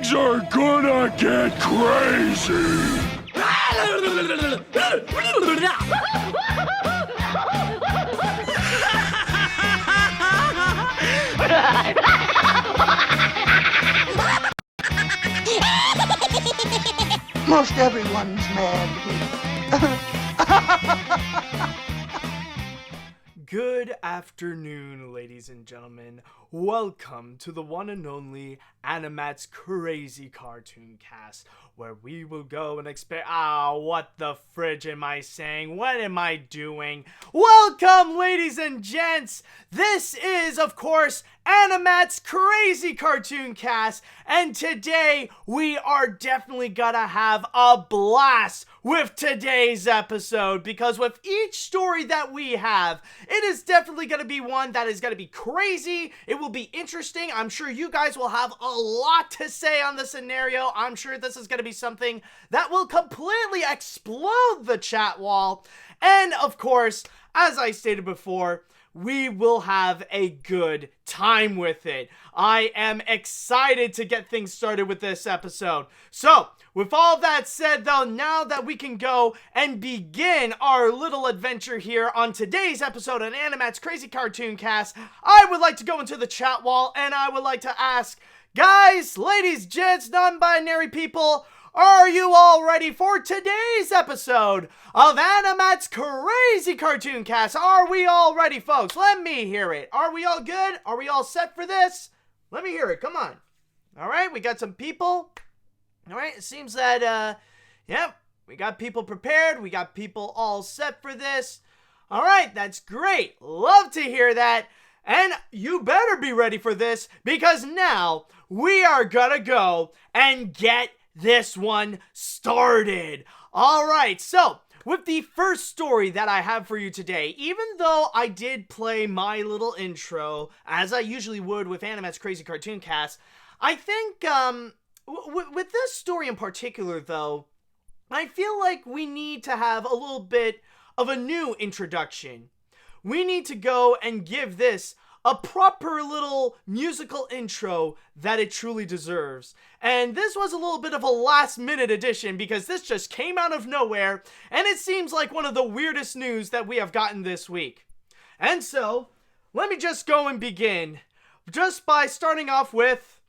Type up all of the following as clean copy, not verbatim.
Things are gonna get crazy! Most everyone's mad here. Good afternoon, ladies and gentlemen. Welcome to the one and only AniMat's Crazy Cartoon Cast, where we will go and what the fridge am I saying? What am I doing? Welcome, ladies and gents. This is, of course, AniMat's Crazy Cartoon Cast, and today we are definitely gonna have a blast with today's episode, because with each story that we have, it is definitely gonna be one that is gonna be crazy. It will be interesting. I'm sure you guys will have a lot to say on the scenario. I'm sure this is gonna be something that will completely explode the chat wall. And of course, as I stated before, we will have a good time with it. I am excited to get things started with this episode. So, with all that said though, now that we can go and begin our little adventure here on today's episode of AniMat's Crazy Cartoon Cast, I would like to go into the chat wall and I would like to ask, guys, ladies, gents, non-binary people, are you all ready for today's episode of AniMat's Crazy Cartoon Cast? Are we all ready, folks? Let me hear it. Are we all good? Are we all set for this? Let me hear it. Come on. All right, we got some people. All right, it seems that, we got people prepared. We got people all set for this. All right, that's great. Love to hear that. And you better be ready for this, because now we are gonna go and get this one started. All right, so with the first story that I have for you today, even though I did play my little intro as I usually would with AniMat's Crazy Cartoon Cast, I think with this story in particular though, I feel like we need to have a little bit of a new introduction. We need to go and give this a proper little musical intro that it truly deserves. And this was a little bit of a last minute addition, because this just came out of nowhere, and it seems like one of the weirdest news that we have gotten this week. And so, let me just go and begin, just by starting off with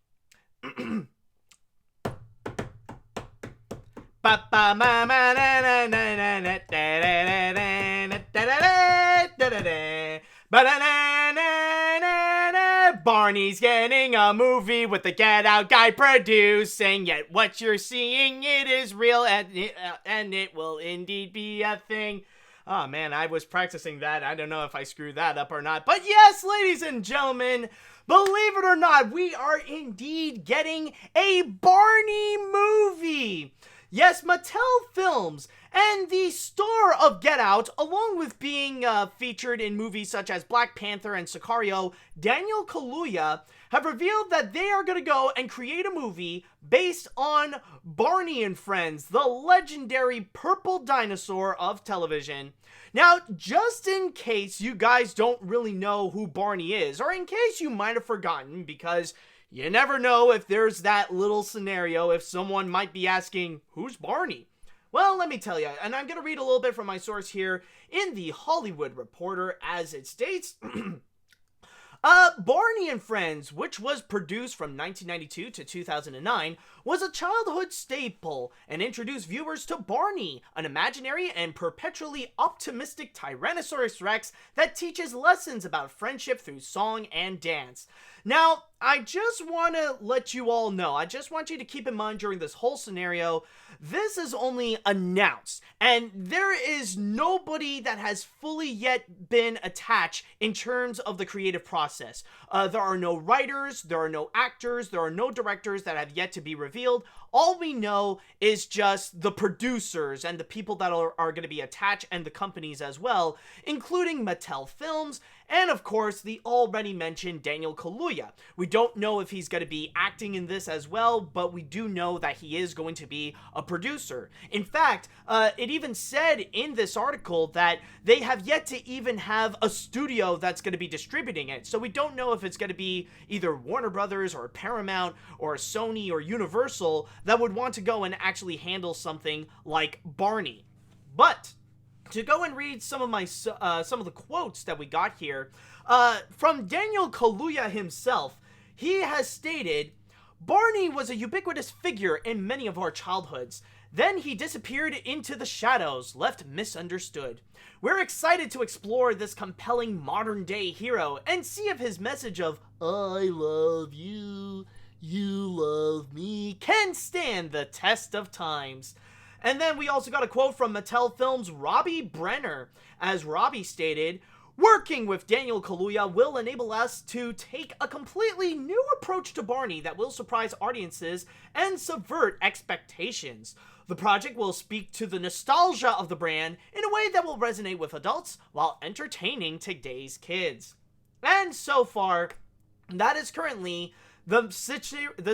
Barney's getting a movie with the Get Out guy producing. Yet what you're seeing, it is real, and it will indeed be a thing. Oh man, I was practicing that. I don't know if I screwed that up or not. But yes, ladies and gentlemen, believe it or not, we are indeed getting a Barney movie. Yes, Mattel Films and the star of Get Out, along with being featured in movies such as Black Panther and Sicario, Daniel Kaluuya, have revealed that they are going to go and create a movie based on Barney and Friends, the legendary purple dinosaur of television. Now, just in case you guys don't really know who Barney is, or in case you might have forgotten, because you never know if there's that little scenario if someone might be asking, who's Barney? Well, let me tell you, and I'm going to read a little bit from my source here in the Hollywood Reporter, as it states, Barney and Friends, which was produced from 1992 to 2009, was a childhood staple and introduced viewers to Barney, an imaginary and perpetually optimistic Tyrannosaurus Rex that teaches lessons about friendship through song and dance. Now, I just want to let you all know, I just want you to keep in mind during this whole scenario, this is only announced, and there is nobody that has fully yet been attached in terms of the creative process. There are no writers, there are no actors, there are no directors that have yet to be revealed. All we know is just the producers and the people that are going to be attached, and the companies as well, including Mattel Films And of course, the already mentioned Daniel Kaluuya. We don't know if he's going to be acting in this as well, but we do know that he is going to be a producer. In fact, it even said in this article that they have yet to even have a studio that's going to be distributing it. So we don't know if it's going to be either Warner Brothers or Paramount or Sony or Universal that would want to go and actually handle something like Barney. But to go and read some of the quotes that we got here, from Daniel Kaluuya himself, he has stated, "Barney was a ubiquitous figure in many of our childhoods. Then he disappeared into the shadows, left misunderstood. We're excited to explore this compelling modern-day hero and see if his message of 'I love you, you love me' can stand the test of times." And then we also got a quote from Mattel Films' Robbie Brenner, as Robbie stated, "Working with Daniel Kaluuya will enable us to take a completely new approach to Barney that will surprise audiences and subvert expectations. The project will speak to the nostalgia of the brand in a way that will resonate with adults while entertaining today's kids." And so far, that is currently the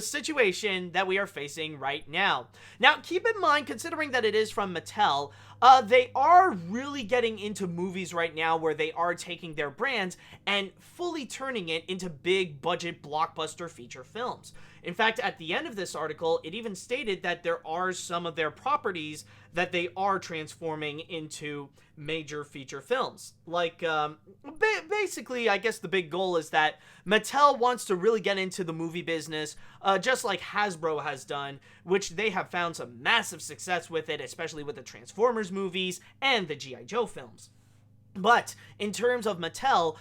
situation that we are facing right now. Now, keep in mind, considering that it is from Mattel, they are really getting into movies right now where they are taking their brands and fully turning it into big budget blockbuster feature films. In fact, at the end of this article, it even stated that there are some of their properties that they are transforming into major feature films. Like, basically, I guess the big goal is that Mattel wants to really get into the movie business, just like Hasbro has done, which they have found some massive success with it, especially with the Transformers movies and the G.I. Joe films. But in terms of Mattel,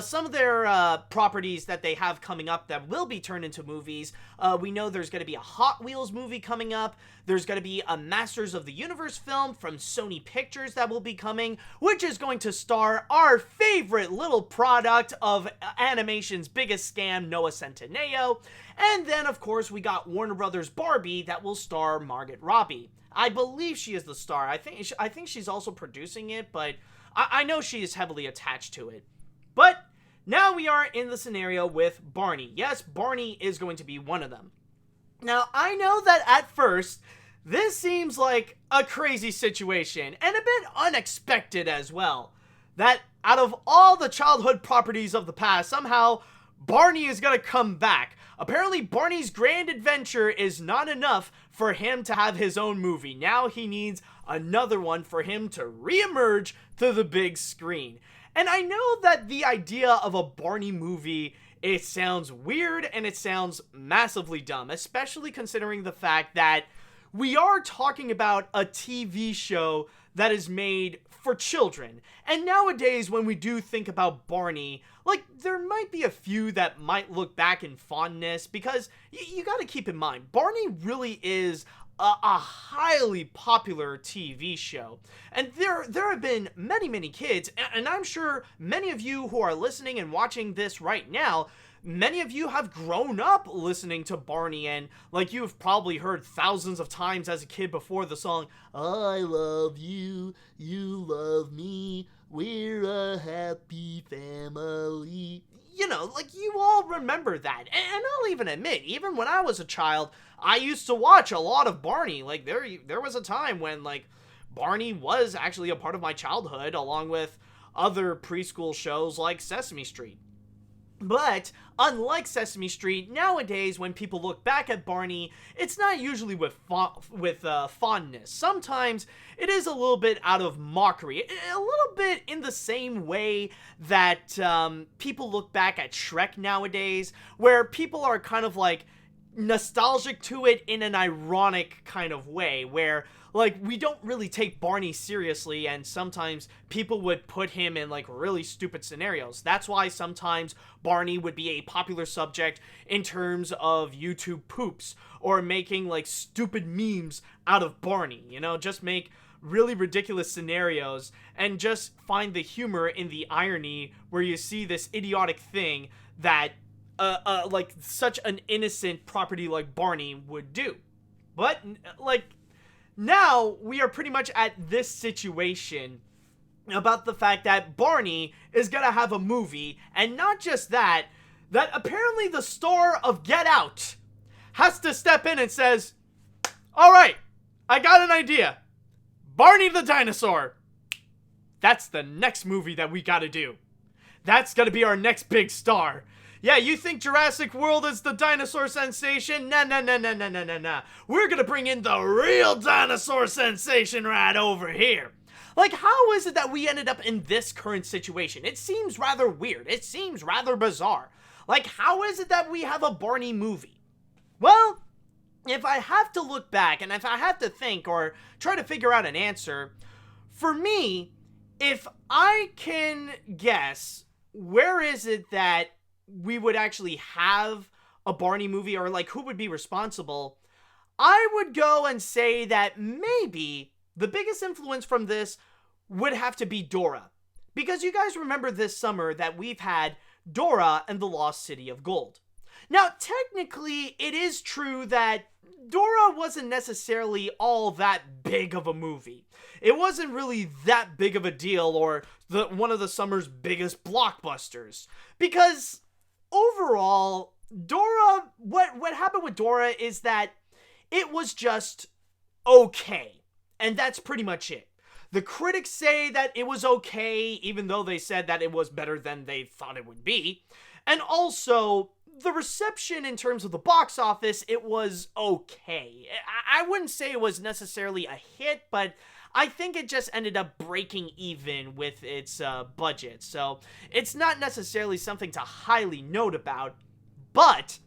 some of their properties that they have coming up that will be turned into movies, we know there's going to be a Hot Wheels movie coming up. There's going to be a Masters of the Universe film from Sony Pictures that will be coming, which is going to star our favorite little product of animation's biggest scam, Noah Centineo. And then, of course, we got Warner Brothers' Barbie that will star Margot Robbie. I believe she is the star. I think she's also producing it, but I know she is heavily attached to it. But now we are in the scenario with Barney. Yes, Barney is going to be one of them. Now, I know that at first, this seems like a crazy situation and a bit unexpected as well. That out of all the childhood properties of the past, somehow Barney is going to come back. Apparently, Barney's grand adventure is not enough for him to have his own movie. Now he needs another one for him to reemerge to the big screen. And I know that the idea of a Barney movie, it sounds weird and it sounds massively dumb, especially considering the fact that we are talking about a TV show that is made for children. And nowadays, when we do think about Barney, like, there might be a few that might look back in fondness, because you gotta keep in mind, Barney really is a highly popular TV show. And there have been many kids, and I'm sure many of you who are listening and watching this right now, many of you have grown up listening to Barney, and like you've probably heard thousands of times as a kid before the song, "I love you, you love me, we're a happy family." You know, like, you all remember that. And I'll even admit, even when I was a child, I used to watch a lot of Barney. Like, there was a time when, like, Barney was actually a part of my childhood, along with other preschool shows like Sesame Street. But, unlike Sesame Street, nowadays, when people look back at Barney, it's not usually with fondness. Sometimes, it is a little bit out of mockery. A little bit in the same way that people look back at Shrek nowadays, where people are kind of, like, nostalgic to it in an ironic kind of way, where, like, we don't really take Barney seriously, and sometimes people would put him in, like, really stupid scenarios. That's why sometimes Barney would be a popular subject in terms of YouTube poops, or making, like, stupid memes out of Barney, you know, just make really ridiculous scenarios, and just find the humor in the irony where you see this idiotic thing that like, such an innocent property like Barney would do. But, like, now we are pretty much at this situation about the fact that Barney is gonna have a movie, and not just that, that apparently the star of Get Out has to step in and says, alright, I got an idea. Barney the dinosaur. That's the next movie that we gotta do. That's gonna be our next big star. Yeah, you think Jurassic World is the dinosaur sensation? Nah. We're gonna bring in the real dinosaur sensation right over here. Like, how is it that we ended up in this current situation? It seems rather weird. It seems rather bizarre. Like, how is it that we have a Barney movie? Well, if I have to look back and if I have to think or try to figure out an answer, for me, if I can guess, where is it that we would actually have a Barney movie, or like who would be responsible, I would go and say that maybe the biggest influence from this would have to be Dora. Because you guys remember this summer that we've had Dora and the Lost City of Gold. Now, technically, it is true that Dora wasn't necessarily all that big of a movie. It wasn't really that big of a deal, or one of the summer's biggest blockbusters. Because overall, Dora, what happened with Dora is that it was just okay. And that's pretty much it. The critics say that it was okay, even though they said that it was better than they thought it would be. And also, the reception in terms of the box office, it was okay. I wouldn't say it was necessarily a hit, but I think it just ended up breaking even with its budget. So it's not necessarily something to highly note about, but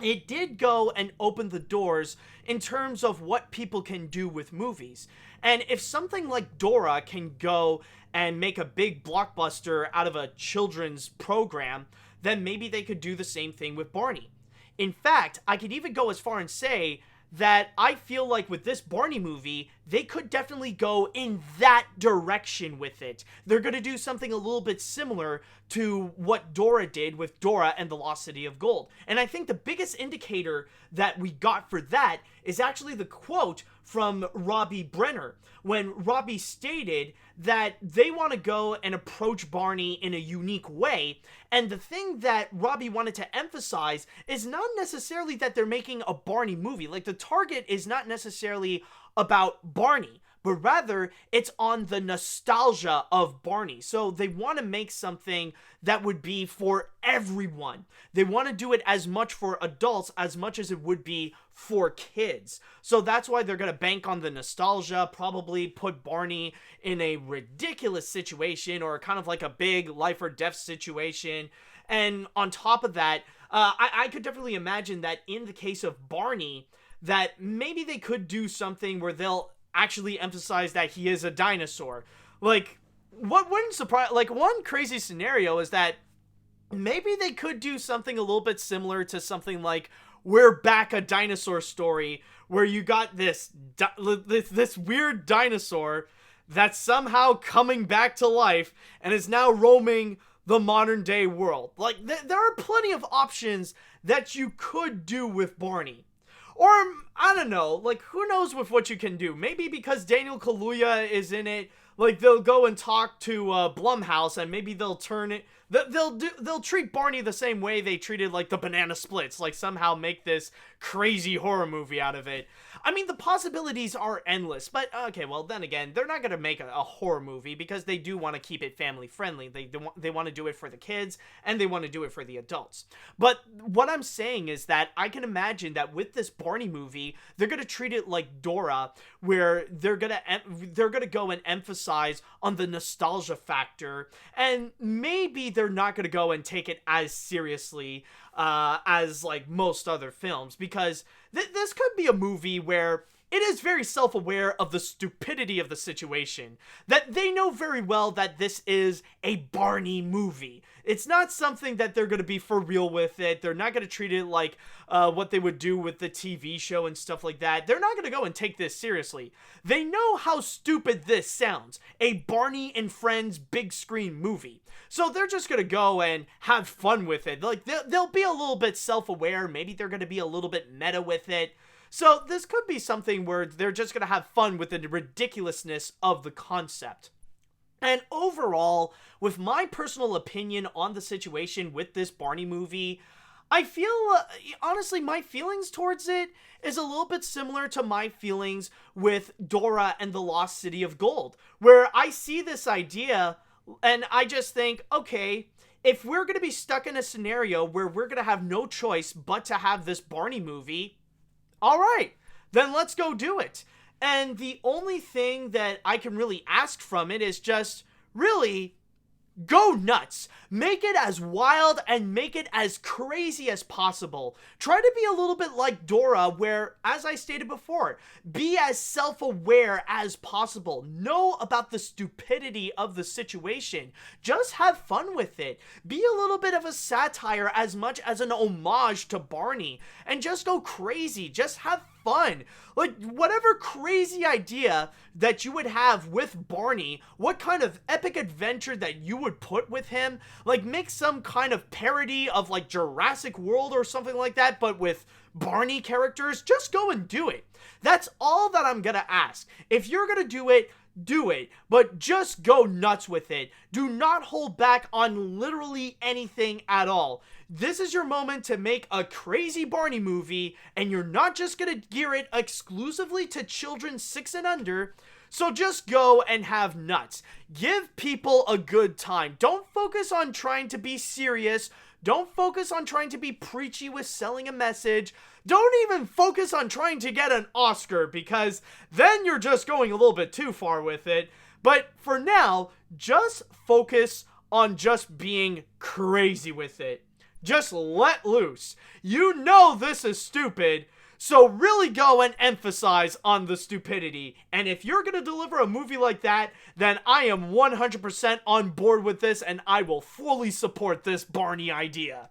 it did go and open the doors in terms of what people can do with movies. And if something like Dora can go and make a big blockbuster out of a children's program, then maybe they could do the same thing with Barney. In fact, I could even go as far and say that I feel like with this Barney movie, they could definitely go in that direction with it. They're going to do something a little bit similar to what Dora did with Dora and the Lost City of Gold. And I think the biggest indicator that we got for that is actually the quote from Robbie Brenner, when Robbie stated that they want to go and approach Barney in a unique way. And the thing that Robbie wanted to emphasize is not necessarily that they're making a Barney movie. Like, the target is not necessarily about Barney, but rather it's on the nostalgia of Barney. So they want to make something that would be for everyone. They want to do it as much for adults as much as it would be for kids. So that's why they're going to bank on the nostalgia, probably put Barney in a ridiculous situation or kind of like a big life or death situation. And on top of that, I could definitely imagine that in the case of Barney, that maybe they could do something where they'll actually emphasize that he is a dinosaur. Like, what wouldn't surprise, like, one crazy scenario is that maybe they could do something a little bit similar to something like We're Back, a Dinosaur Story, where you got this weird dinosaur that's somehow coming back to life and is now roaming the modern day world. Like, there are plenty of options that you could do with Barney. Or, I don't know, like, who knows with what you can do. Maybe because Daniel Kaluuya is in it, like, they'll go and talk to Blumhouse, and maybe they'll turn it, they'll treat Barney the same way they treated, like, the Banana Splits, like, somehow make this crazy horror movie out of it. I mean, the possibilities are endless, but, okay, well, then again, they're not gonna make a horror movie because they do want to keep it family friendly. They want to do it for the kids, and they want to do it for the adults. But what I'm saying is that I can imagine that with this Barney movie, they're gonna treat it like Dora, where they're gonna go and emphasize on the nostalgia factor, and maybe they're not gonna go and take it as seriously as like most other films, because this could be a movie where it is very self-aware of the stupidity of the situation, that they know very well that this is a Barney movie. It's not something that they're going to be for real with it. They're not going to treat it like what they would do with the TV show and stuff like that. They're not going to go and take this seriously. They know how stupid this sounds. A Barney and Friends big screen movie. So they're just going to go and have fun with it. Like, they'll be a little bit self-aware. Maybe they're going to be a little bit meta with it. So this could be something where they're just going to have fun with the ridiculousness of the concept. And overall, with my personal opinion on the situation with this Barney movie, I feel, honestly, my feelings towards it is a little bit similar to my feelings with Dora and the Lost City of Gold, where I see this idea and I just think, okay, if we're going to be stuck in a scenario where we're going to have no choice but to have this Barney movie, all right, then let's go do it. And the only thing that I can really ask from it is just really go nuts. Make it as wild and make it as crazy as possible. Try to be a little bit like Dora, where, as I stated before, be as self-aware as possible. Know about the stupidity of the situation. Just have fun with it. Be a little bit of a satire as much as an homage to Barney. And just go crazy. Just have fun. Like, whatever crazy idea that you would have with Barney, what kind of epic adventure that you would put with him, like, make some kind of parody of, like, Jurassic World or something like that, but with Barney characters, just go and do it. That's all that I'm gonna ask. If you're gonna do it, but just go nuts with it. Do not hold back on literally anything at all. This is your moment to make a crazy Barney movie, and you're not just gonna gear it exclusively to children 6 and under, so just go and have nuts. Give people a good time. Don't focus on trying to be serious. Don't focus on trying to be preachy with selling a message. Don't even focus on trying to get an Oscar, because then you're just going a little bit too far with it. But for now, just focus on just being crazy with it. Just let loose. You know this is stupid, so really go and emphasize on the stupidity. And if you're going to deliver a movie like that, then I am 100% on board with this, and I will fully support this Barney idea.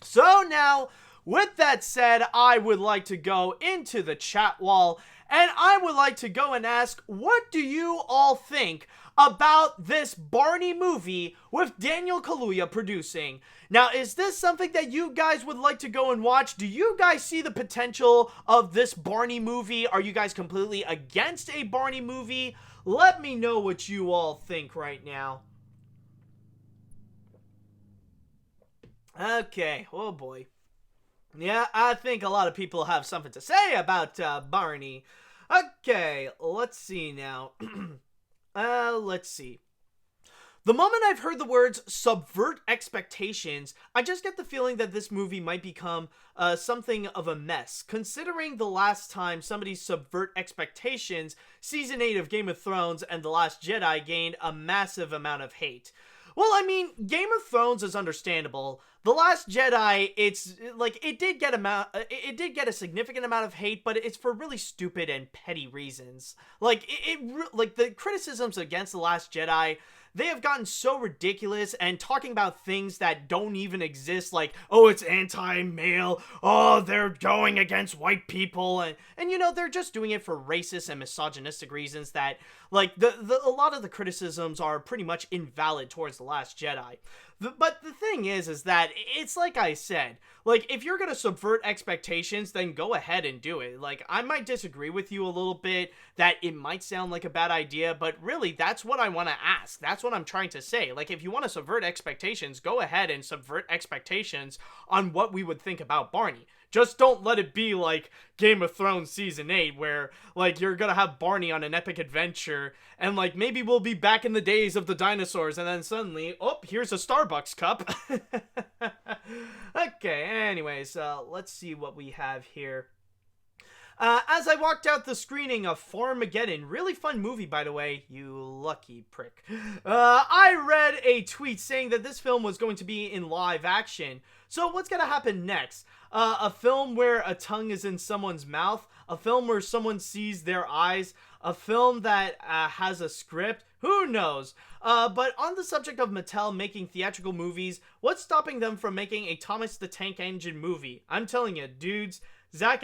So now, with that said, I would like to go into the chat wall, and I would like to go and ask, what do you all think about this Barney movie with Daniel Kaluuya producing? Now, is this something that you guys would like to go and watch? Do you guys see the potential of this Barney movie? Are you guys completely against a Barney movie? Let me know what you all think right now. Okay, oh boy. Yeah, I think a lot of people have something to say about Barney. Okay, let's see now. Let's see. The moment I've heard the words subvert expectations, I just get the feeling that this movie might become something of a mess. Considering the last time somebody subvert expectations, Season 8 of Game of Thrones and The Last Jedi gained a massive amount of hate. Well, I mean, Game of Thrones is understandable. The Last Jedi, it's like it did get a significant amount of hate, but it's for really stupid and petty reasons. Like like the criticisms against The Last Jedi, they have gotten so ridiculous and talking about things that don't even exist, like, oh, it's anti-male, oh, they're going against white people, and you know, they're just doing it for racist and misogynistic reasons that, like, a lot of the criticisms are pretty much invalid towards The Last Jedi. But the thing is that it's like I said, like, if you're gonna subvert expectations, then go ahead and do it. Like, I might disagree with you a little bit that it might sound like a bad idea, but really, that's what I want to ask. That's what I'm trying to say. Like, if you want to subvert expectations, go ahead and subvert expectations on what we would think about Barney. Just don't let it be like Game of Thrones Season 8, where, like, you're gonna have Barney on an epic adventure, and, like, maybe we'll be back in the days of the dinosaurs, and then suddenly, oh, here's a Starbucks cup. Okay, anyways, let's see what we have here. As I walked out the screening of Farmageddon, really fun movie, by the way, you lucky prick, I read a tweet saying that this film was going to be in live action. So what's gonna happen next? A film where a tongue is in someone's mouth? A film where someone sees their eyes? A film that has a script? Who knows? But on the subject of Mattel making theatrical movies, what's stopping them from making a Thomas the Tank Engine movie? I'm telling you, dudes, Zac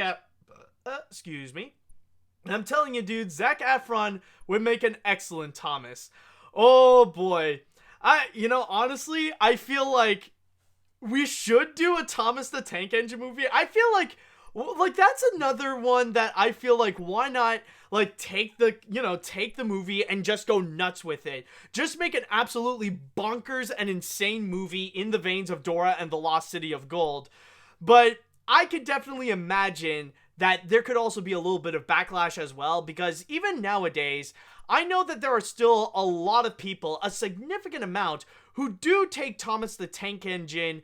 Efron would make an excellent Thomas. Oh boy. Honestly, I feel like we should do a Thomas the Tank Engine movie. I feel like Like, that's another one that I feel like, why not, like, take the movie and just go nuts with it. Just make an absolutely bonkers and insane movie in the veins of Dora and the Lost City of Gold. But I could definitely imagine that there could also be a little bit of backlash as well, because even nowadays, I know that there are still a lot of people, a significant amount, who do take Thomas the Tank Engine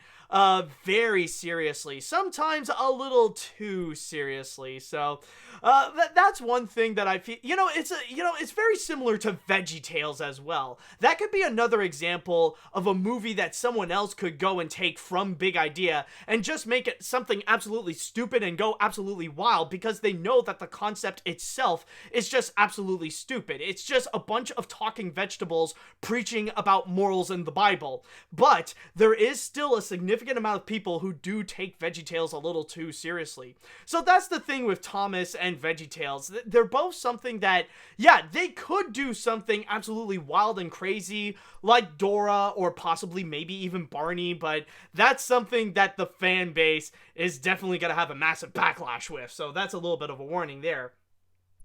very seriously, sometimes a little too seriously. So that's one thing that I feel, it's very similar to VeggieTales as well. That could be another example of a movie that someone else could go and take from big idea and just make it something absolutely stupid and go absolutely wild, because they know that the concept itself is just absolutely stupid. It's just a bunch of talking vegetables preaching about morals in the Bible. But there is still a significant amount of people who do take VeggieTales a little too seriously. So that's the thing with Thomas and VeggieTales. They're both something that, yeah, they could do something absolutely wild and crazy like Dora or possibly maybe even Barney, but that's something that the fan base is definitely going to have a massive backlash with. So that's a little bit of a warning there.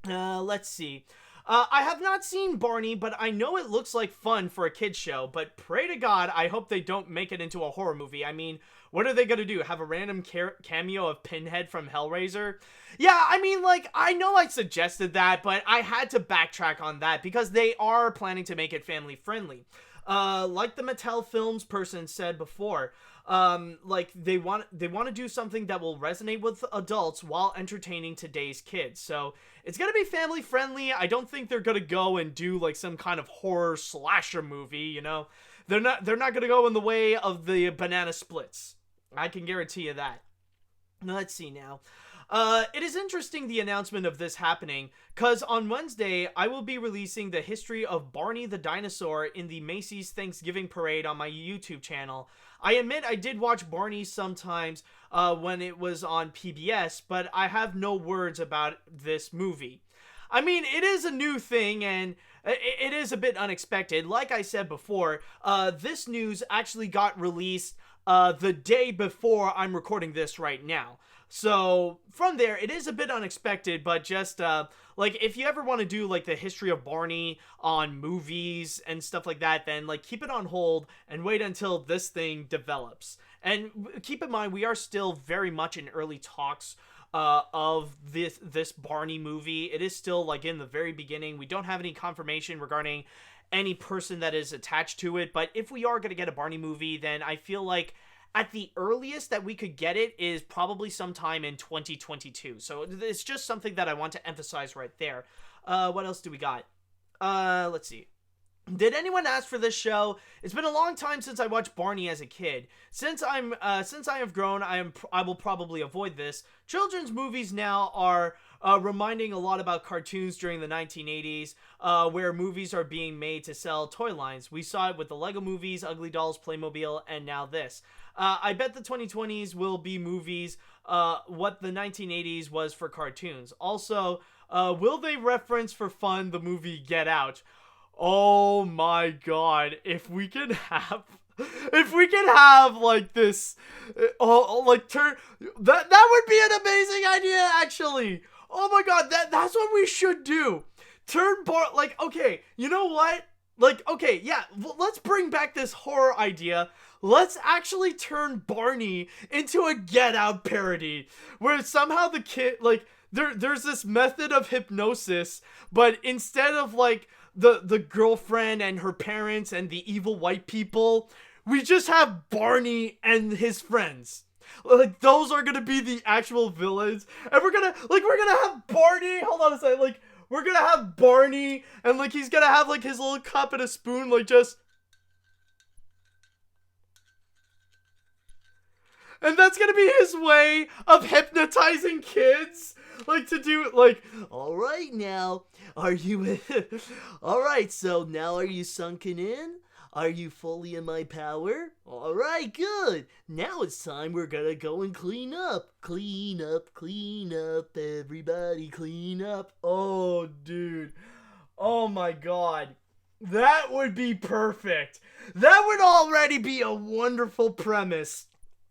Let's see. I have not seen Barney, but I know it looks like fun for a kid's show, but pray to God, I hope they don't make it into a horror movie. I mean, what are they gonna do? Have a random cameo of Pinhead from Hellraiser? Yeah, I mean, like, I know I suggested that, but I had to backtrack on that because they are planning to make it family friendly. Like the Mattel Films person said before, like they want to do something that will resonate with adults while entertaining today's kids. So it's gonna be family friendly. I don't think they're gonna go and do like some kind of horror slasher movie. You know, they're not gonna go in the way of the Banana Splits. I can guarantee you that. Let's see now. It is interesting, the announcement of this happening, because on Wednesday, I will be releasing the history of Barney the dinosaur in the Macy's Thanksgiving Parade on my YouTube channel. I admit I did watch Barney sometimes when it was on PBS, but I have no words about this movie. I mean, it is a new thing, and it is a bit unexpected. Like I said before, this news actually got released the day before I'm recording this right now. So from there, it is a bit unexpected, but just like if you ever want to do like the history of Barney on movies and stuff like that, then like keep it on hold and wait until this thing develops. And keep in mind, we are still very much in early talks of this Barney movie. It is still like in the very beginning. We don't have any confirmation regarding any person that is attached to it, but if we are going to get a Barney movie, then I feel like at the earliest that we could get it is probably sometime in 2022. So it's just something that I want to emphasize right there. What else do we got? Let's see. Did anyone ask for this show? It's been a long time since I watched Barney as a kid. Since I have grown, I will probably avoid this. Children's movies now are reminding a lot about cartoons during the 1980s, where movies are being made to sell toy lines. We saw it with the Lego movies, Ugly Dolls, Playmobil, and now this. I bet the 2020s will be movies what the 1980s was for cartoons. Also, will they reference for fun the movie Get Out? Oh my God, if we can have like this, that would be an amazing idea, actually. Oh my God, that's what we should do. Okay, you know what? Like, okay, yeah, let's bring back this horror idea. Let's actually turn Barney into a Get Out parody, where somehow the kid, like, there's this method of hypnosis, but instead of, like, the girlfriend and her parents and the evil white people, we just have Barney and his friends. Like, those are gonna be the actual villains, and we're gonna have Barney, hold on a second, like, we're gonna have Barney, and, like, he's gonna have, like, his little cup and a spoon, like, just... And that's gonna be his way of hypnotizing kids. Like, to do, like, alright now, are you... Alright, so now are you sunken in? Are you fully in my power? Alright, good. Now it's time we're gonna go and clean up. Clean up, everybody clean up. Oh, dude. Oh my God. That would be perfect. That would already be a wonderful premise.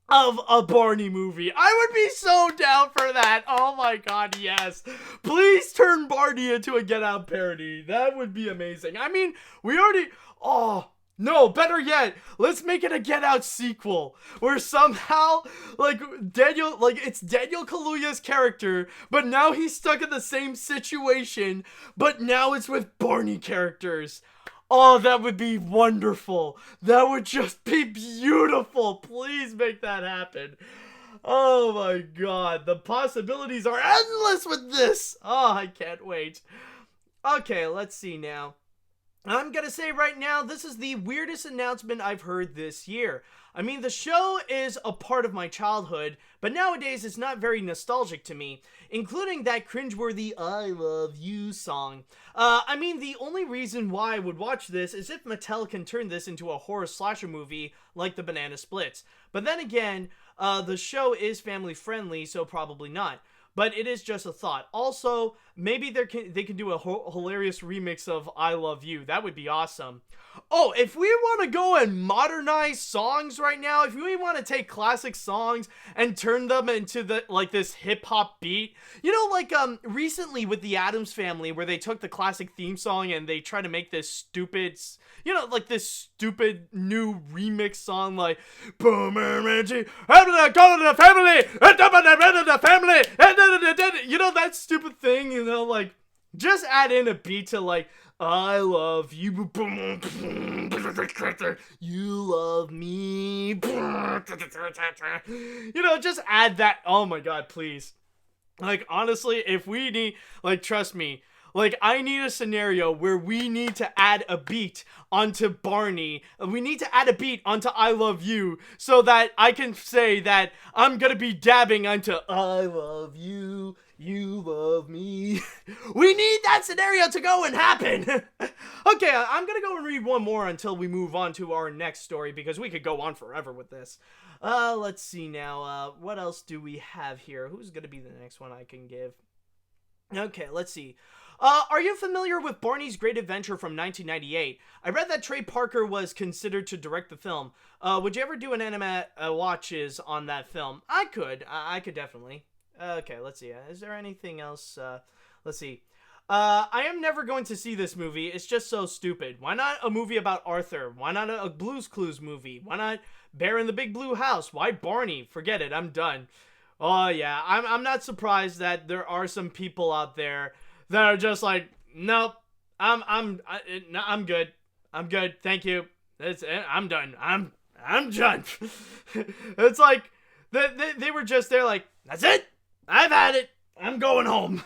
of a Barney movie. I would be so down for that. Oh my god, yes. Please turn Barney into a Get Out parody. That would be amazing. I mean, we already... Oh, no, better yet, let's make it a Get Out sequel where somehow, it's Daniel Kaluuya's character, but now he's stuck in the same situation, but now it's with Barney characters. Oh, that would be wonderful. That would just be beautiful. Please make that happen. Oh my god, the possibilities are endless with this. Oh, I can't wait. Okay, let's see now. I'm gonna say right now, this is the weirdest announcement I've heard this year. I mean, the show is a part of my childhood, but nowadays it's not very nostalgic to me, including that cringeworthy I Love You song. I mean, the only reason why I would watch this is if Mattel can turn this into a horror slasher movie like the Banana Splits. But then again, the show is family friendly, so probably not. But it is just a thought. Also, maybe they can do a hilarious remix of I Love You. That would be awesome. Oh, if we want to go and modernize songs right now, if we want to take classic songs and turn them into this hip-hop beat, you know, recently with the Addams Family, where they took the classic theme song and they try to make this stupid, this stupid new remix song like Boomer Reggie, go to the family, the family, you know, that stupid thing, you know, like, just add in a beat to I love you, you love me, you know, just add that. Oh my god, please. Honestly, if we need, trust me, I need a scenario where we need to add a beat onto Barney. We need to add a beat onto I Love You so that I can say that I'm gonna be dabbing onto I love you, you love me. We need that scenario to go and happen. Okay, I'm gonna go and read one more until we move on to our next story, because we could go on forever with this. Let's see now. What else do we have here? Who's gonna be the next one I can give? Okay, let's see. Are you familiar with Barney's Great Adventure from 1998? I read that Trey Parker was considered to direct the film. Would you ever do an AniMat watches on that film? I could definitely. Okay, let's see. Is there anything else? Let's see. I am never going to see this movie. It's just so stupid. Why not a movie about Arthur? Why not a Blue's Clues movie? Why not Bear in the Big Blue House? Why Barney? Forget it. I'm done. Oh yeah, I'm not surprised that there are some people out there that are just like, nope, I'm good. I'm good. Thank you. I'm done. I'm done. It's like they were just there like, that's it. I've had it. I'm going home.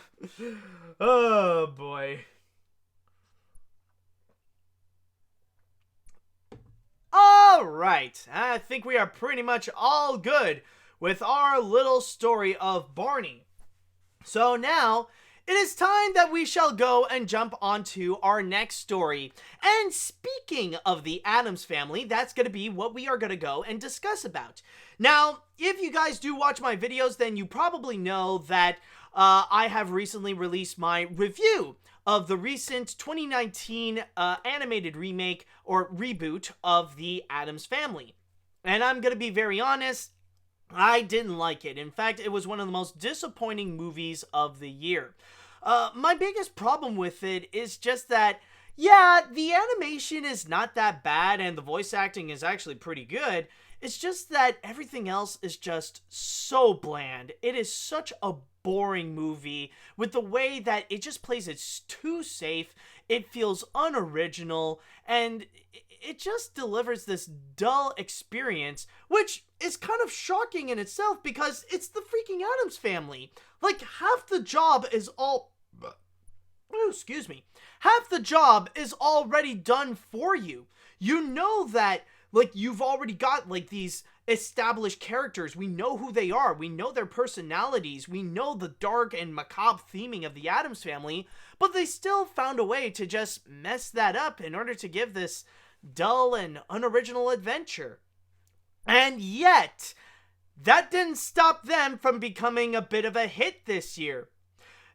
Oh boy. All right. I think we are pretty much all good with our little story of Barney. So now it is time that we shall go and jump onto our next story. And speaking of the Addams Family, that's going to be what we are going to go and discuss about. Now, if you guys do watch my videos, then you probably know that I have recently released my review of the recent 2019 animated remake or reboot of the Addams Family. And I'm going to be very honest, I didn't like it. In fact, it was one of the most disappointing movies of the year. My biggest problem with it is just that, yeah, the animation is not that bad and the voice acting is actually pretty good. It's just that everything else is just so bland. It is such a boring movie with the way that it just plays it too safe. It feels unoriginal, and it just delivers this dull experience, which is kind of shocking in itself because it's the freaking Addams Family. Half the job is half the job is already done for you. You know that, you've already got, these established characters. We know who they are. We know their personalities. We know the dark and macabre theming of the Addams Family, but they still found a way to just mess that up in order to give this dull and unoriginal adventure. And yet, that didn't stop them from becoming a bit of a hit this year.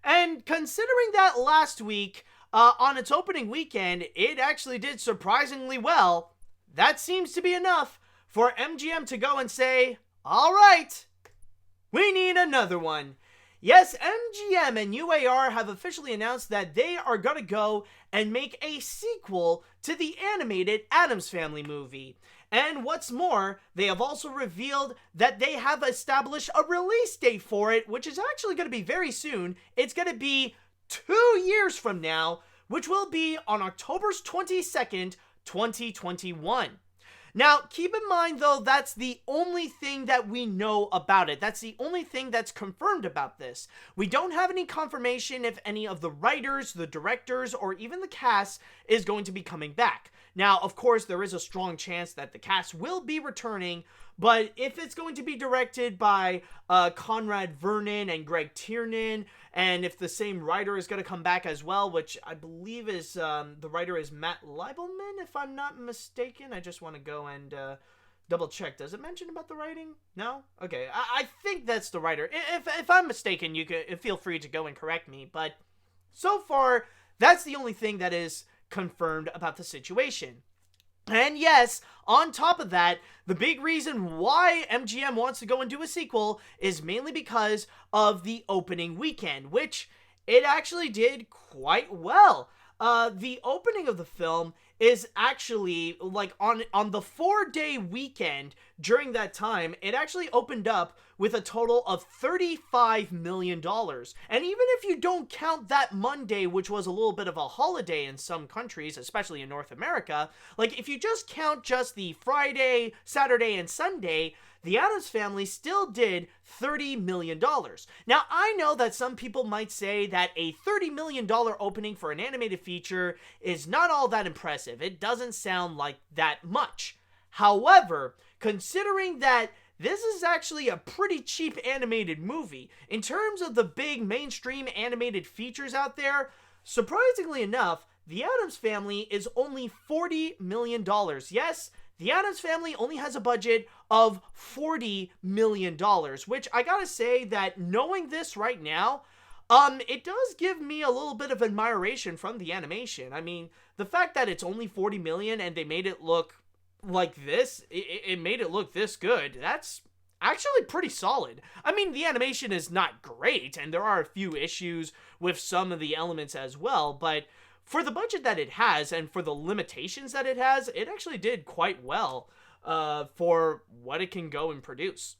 And considering that last week, on its opening weekend, it actually did surprisingly well, that seems to be enough for MGM to go and say, All right, we need another one. Yes, MGM and UAR have officially announced that they are gonna go and make a sequel to the animated Addams Family movie. And what's more, they have also revealed that they have established a release date for it, which is actually going to be very soon. It's going to be 2 years from now, which will be on October 22nd, 2021. Now, keep in mind, though, that's the only thing that we know about it. That's the only thing that's confirmed about this. We don't have any confirmation if any of the writers, the directors, or even the cast is going to be coming back. Now, of course, there is a strong chance that the cast will be returning, but if it's going to be directed by Conrad Vernon and Greg Tiernan, and if the same writer is going to come back as well, which I believe is, the writer is Matt Leibelman, if I'm not mistaken. I just want to go and double check. Does it mention about the writing? No? Okay, I think that's the writer. If I'm mistaken, you can feel free to go and correct me, but so far, that's the only thing that is confirmed about the situation. And yes, on top of that, the big reason why MGM wants to go and do a sequel is mainly because of the opening weekend, which it actually did quite well. The opening of the film is actually, like, on the 4-day weekend during that time, it actually opened up with a total of $35 million. And even if you don't count that Monday, which was a little bit of a holiday in some countries, especially in North America, like, if you just count just the Friday, Saturday, and Sunday, the Addams Family still did $30 million. Now, I know that some people might say that a $30 million opening for an animated feature is not all that impressive. It doesn't sound like that much. However, considering that this is actually a pretty cheap animated movie, in terms of the big mainstream animated features out there, surprisingly enough, the Addams Family is only $40 million. Yes, the Addams Family only has a budget of $40 million, which I gotta say that knowing this right now, it does give me a little bit of admiration from the animation. I mean, the fact that it's only $40 million and they made it look like this, it made it look this good, that's actually pretty solid. I mean, the animation is not great, and there are a few issues with some of the elements as well, but for the budget that it has and for the limitations that it has, it actually did quite well for what it can go and produce.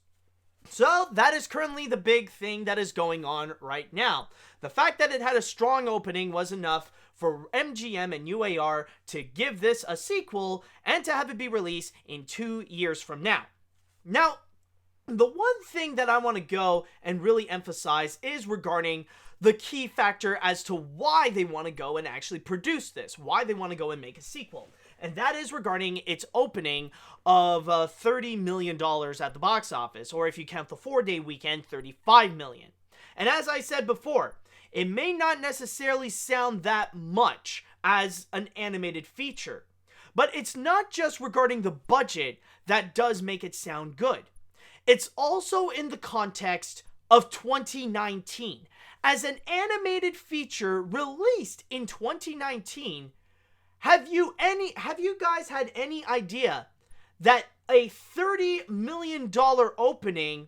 So that is currently the big thing that is going on right now. The fact that it had a strong opening was enough for MGM and UAR to give this a sequel and to have it be released in 2 years from now. Now, the one thing that I want to go and really emphasize is regarding the key factor as to why they want to go and actually produce this, why they want to go and make a sequel. And that is regarding its opening of $30 million at the box office, or if you count the 4-day weekend, $35 million. And as I said before, it may not necessarily sound that much as an animated feature, but it's not just regarding the budget that does make it sound good. It's also in the context of 2019. As an animated feature released in 2019, have you guys had any idea that a $30 million opening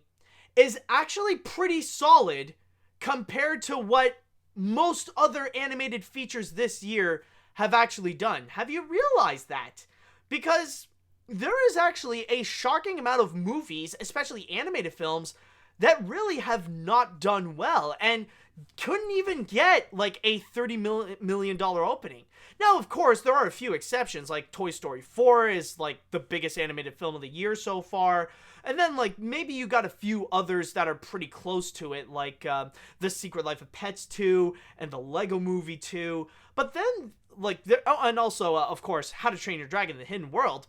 is actually pretty solid compared to what most other animated features this year have actually done? Have you realized that? Because there is actually a shocking amount of movies, especially animated films, that really have not done well and couldn't even get like a $30 million opening. Now, of course, there are a few exceptions, like Toy Story 4 is like the biggest animated film of the year so far. And then like maybe you got a few others that are pretty close to it, like The Secret Life of Pets 2 and The Lego Movie 2. But then like, and also, of course, How to Train Your Dragon: The Hidden World.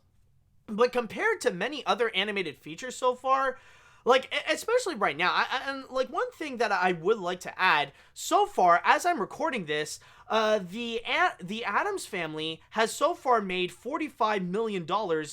But compared to many other animated features so far, like, especially right now, and like one thing that I would like to add, so far, as I'm recording this, The Addams Family has so far made $45 million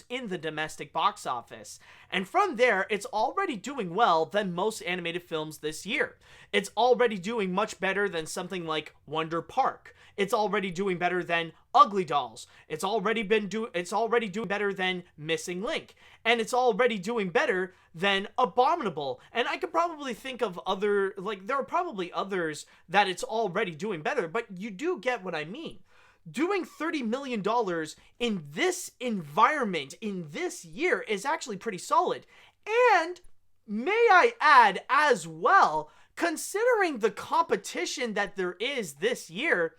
in the domestic box office. And from there, it's already doing well than most animated films this year. It's already doing much better than something like Wonder Park. It's already doing better than Ugly Dolls. It's already doing better than Missing Link. And it's already doing better than Abominable. And I could probably think of there are probably others that it's already doing better, but you do get what I mean. Doing $30 million in this environment, in this year, is actually pretty solid. And, may I add as well, considering the competition that there is this year,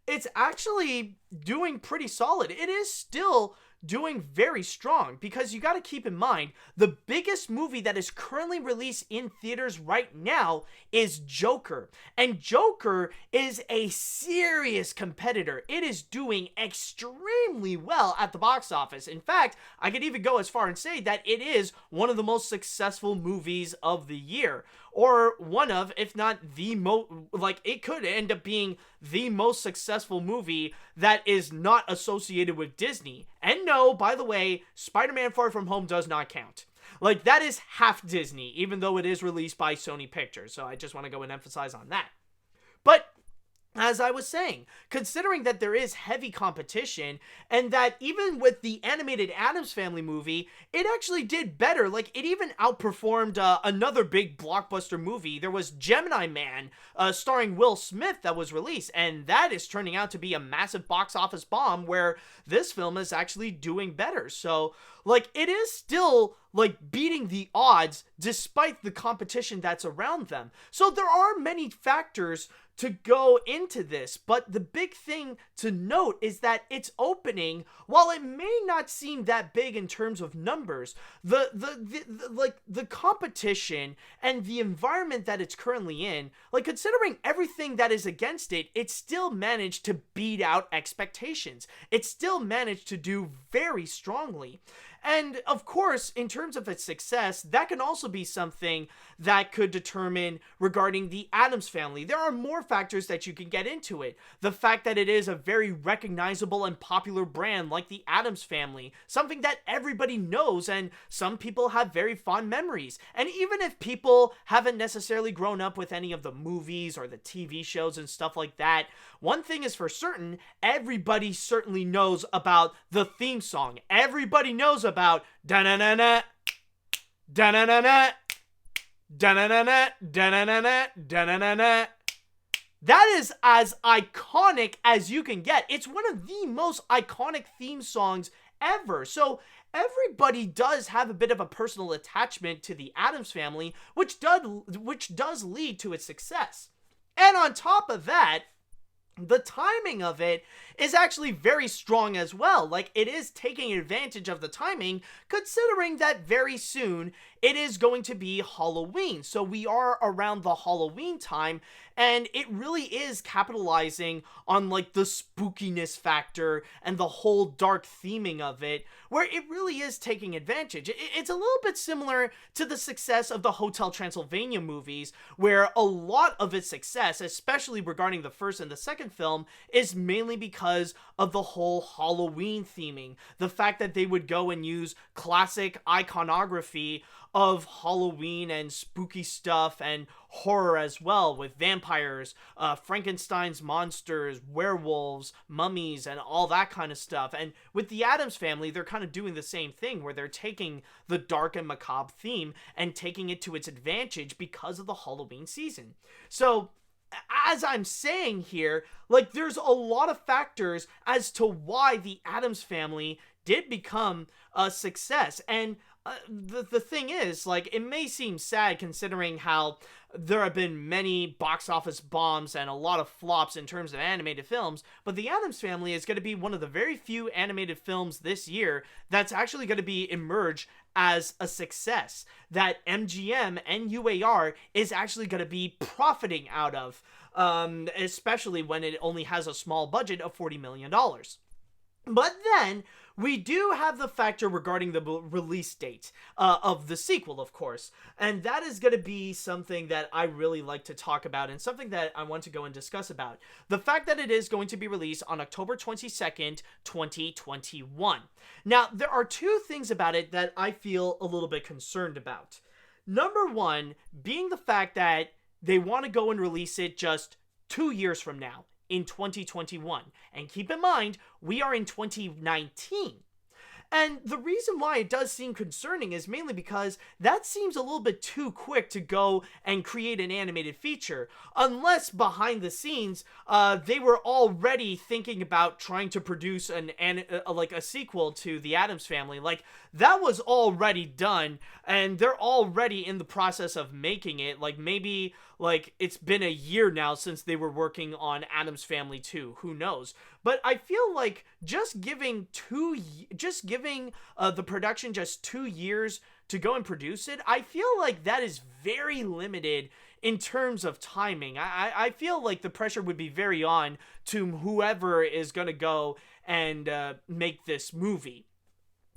it's actually doing pretty solid. It is still doing very strong, because you got to keep in mind, the biggest movie that is currently released in theaters right now is Joker. And Joker is a serious competitor. It is doing extremely well at the box office. In fact, I could even go as far and say that it is one of the most successful movies of the year. Or one of, if not the most, it could end up being the most successful movie that is not associated with Disney. And no, by the way, Spider-Man Far From Home does not count. That is half Disney, even though it is released by Sony Pictures. So I just want to go and emphasize on that. But as I was saying, considering that there is heavy competition, and that even with the animated Addams Family movie, it actually did better. It even outperformed another big blockbuster movie. There was Gemini Man, starring Will Smith, that was released, and that is turning out to be a massive box office bomb, where this film is actually doing better. So, it is still, beating the odds despite the competition that's around them. So there are many factors to go into this, but the big thing to note is that its opening, while it may not seem that big in terms of numbers, the competition and the environment that it's currently in, considering everything that is against it, it still managed to beat out expectations. It still managed to do very strongly. And of course, in terms of its success, that can also be something that could determine regarding the Addams Family. There are more factors that you can get into it. The fact that it is a very recognizable and popular brand like the Addams Family, something that everybody knows and some people have very fond memories. And even if people haven't necessarily grown up with any of the movies or the TV shows and stuff like that, one thing is for certain, everybody certainly knows about the theme song. Everybody knows about da-na-na-na, da-na-na-na, da-na-na-na, da-na-na-na, da-na-na-na. That is as iconic as you can get. It's one of the most iconic theme songs ever. So everybody does have a bit of a personal attachment to the Addams Family, which does lead to its success. And on top of that, the timing of it is actually very strong as well. It is taking advantage of the timing, considering that very soon it is going to be Halloween. So we are around the Halloween time, and it really is capitalizing on the spookiness factor and the whole dark theming of it, where it really is taking advantage. It's a little bit similar to the success of the Hotel Transylvania movies, where a lot of its success, especially regarding the first and the second film, is mainly because of the whole Halloween theming. The fact that they would go and use classic iconography of Halloween and spooky stuff and horror as well, with vampires, Frankenstein's monsters, werewolves, mummies, and all that kind of stuff. And with the Addams Family, they're kind of doing the same thing, where they're taking the dark and macabre theme and taking it to its advantage because of the Halloween season. So, as I'm saying here, there's a lot of factors as to why the Addams Family did become a success. And the thing is, it may seem sad considering how there have been many box office bombs and a lot of flops in terms of animated films, but the Addams Family is going to be one of the very few animated films this year that's actually going to emerge as a success, that MGM and UAR is actually going to be profiting out of, especially when it only has a small budget of $40 million. But then, we do have the factor regarding the release date of the sequel, of course. And that is going to be something that I really like to talk about and something that I want to go and discuss about. The fact that it is going to be released on October 22nd, 2021. Now, there are two things about it that I feel a little bit concerned about. Number one, being the fact that they want to go and release it just 2 years from now, in 2021. And keep in mind, we are in 2019. And the reason why it does seem concerning is mainly because that seems a little bit too quick to go and create an animated feature, unless behind the scenes, they were already thinking about trying to produce a sequel to the Addams Family. Like, that was already done, and they're already in the process of making it. Like, maybe, like, it's been a year now since they were working on Addams Family 2. Who knows? But I feel like just giving the production just 2 years to go and produce it, I feel like that is very limited in terms of timing. I feel like the pressure would be very on to whoever is going to go and make this movie.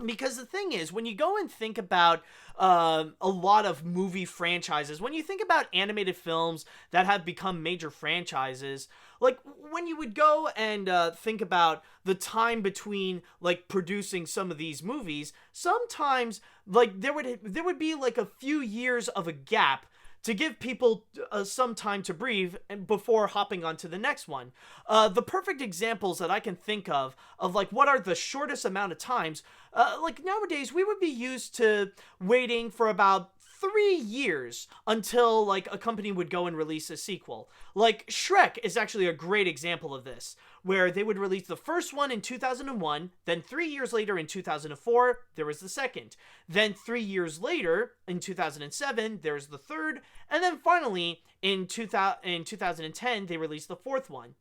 Because the thing is, when you go and think about a lot of movie franchises, when you think about animated films that have become major franchises, like when you would go and think about the time between like producing some of these movies, sometimes like there would be like a few years of a gap to give people some time to breathe before hopping on to the next one. The perfect examples that I can think of like what are the shortest amount of times, like nowadays we would be used to waiting for about 3 years until like a company would go and release a sequel. Like Shrek is actually a great example of this, where they would release the first one in 2001, then 3 years later in 2004, there was the second. Then 3 years later, in 2007, there's the third, and then finally, in 2010, they released the fourth one.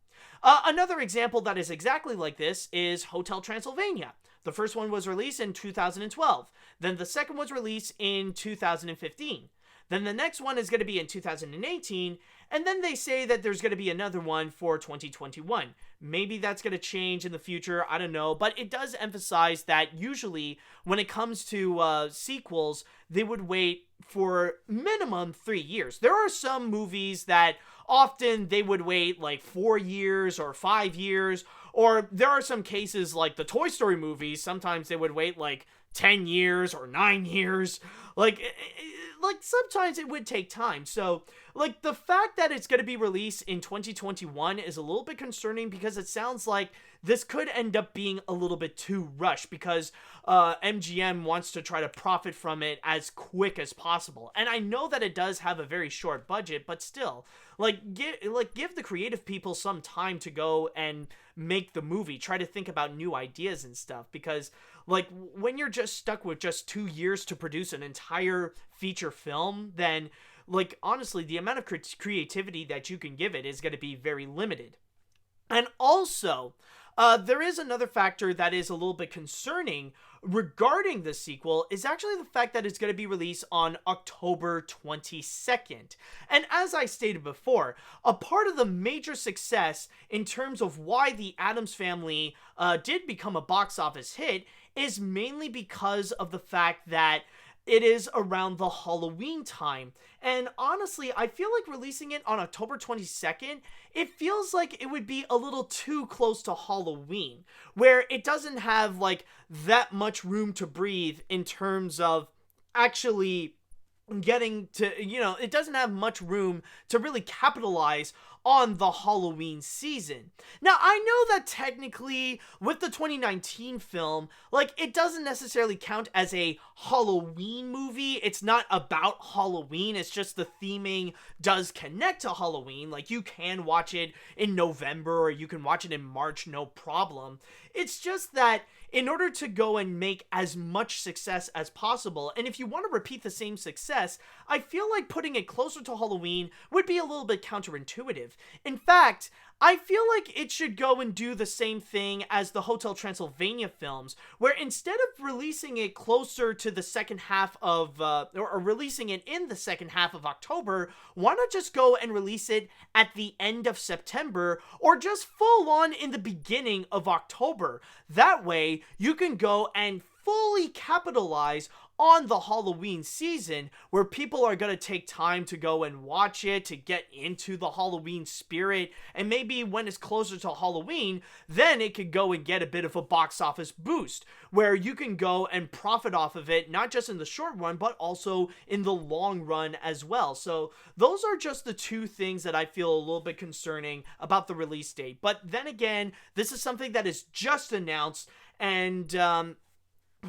Another example that is exactly like this is Hotel Transylvania. The first one was released in 2012. Then the second was released in 2015. Then the next one is going to be in 2018, and then they say that there's going to be another one for 2021. Maybe that's going to change in the future, I don't know, but it does emphasize that usually when it comes to sequels, they would wait for minimum 3 years. There are some movies that often they would wait like 4 years or 5 years, or there are some cases like the Toy Story movies, sometimes they would wait like 10 years or 9 years. Like sometimes it would take time. So like the fact that it's going to be released in 2021 is a little bit concerning, because it sounds like this could end up being a little bit too rushed, because MGM wants to try to profit from it as quick as possible. And I know that it does have a very short budget, but still, give the creative people some time to go and make the movie, try to think about new ideas and stuff, because like when you're just stuck with just 2 years to produce an entire feature film, then like honestly the amount of creativity that you can give it is going to be very limited. And also there is another factor that is a little bit concerning regarding the sequel, is actually the fact that it's going to be released on October 22nd. And as I stated before, a part of the major success in terms of why the Addams Family did become a box office hit is mainly because of the fact that it is around the Halloween time. And honestly, I feel like releasing it on October 22nd, it feels like it would be a little too close to Halloween, where it doesn't have like that much room to breathe in terms of actually getting to, it doesn't have much room to really capitalize on the Halloween season. Now, I know that technically with the 2019 film, like it doesn't necessarily count as a Halloween movie. It's not about Halloween. It's just the theming does connect to Halloween. Like you can watch it in November or you can watch it in March, no problem. It's just that in order to go and make as much success as possible, and if you want to repeat the same success, I feel like putting it closer to Halloween would be a little bit counterintuitive. In fact, I feel like it should go and do the same thing as the Hotel Transylvania films, where instead of releasing it closer to the second half of, or releasing it in the second half of October, why not just go and release it at the end of September, or just full on in the beginning of October? That way, you can go and fully capitalize on the Halloween season, where people are going to take time to go and watch it, to get into the Halloween spirit, and maybe when it's closer to Halloween, then it could go and get a bit of a box office boost, where you can go and profit off of it, not just in the short run, but also in the long run as well. So those are just the two things that I feel a little bit concerning about the release date. But then again, this is something that is just announced, and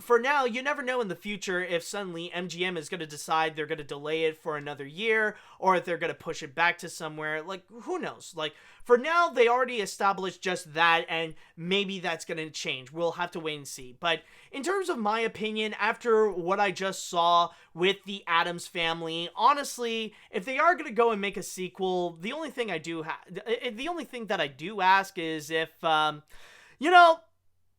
for now, you never know in the future if suddenly MGM is going to decide they're going to delay it for another year, or if they're going to push it back to somewhere. Like, who knows? Like, for now, they already established just that, and maybe that's going to change. We'll have to wait and see. But in terms of my opinion, after what I just saw with the Addams Family, honestly, if they are going to go and make a sequel, the only thing that I do ask is if, try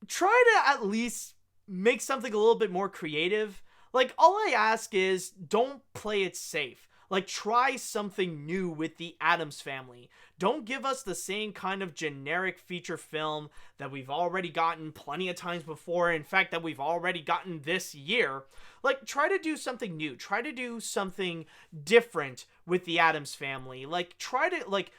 to at least make something a little bit more creative. Like, all I ask is don't play it safe. Like, try something new with the Addams Family. Don't give us the same kind of generic feature film that we've already gotten plenty of times before. In fact, that we've already gotten this year. Like, try to do something new. Try to do something different with the Addams Family. Like, try to, like,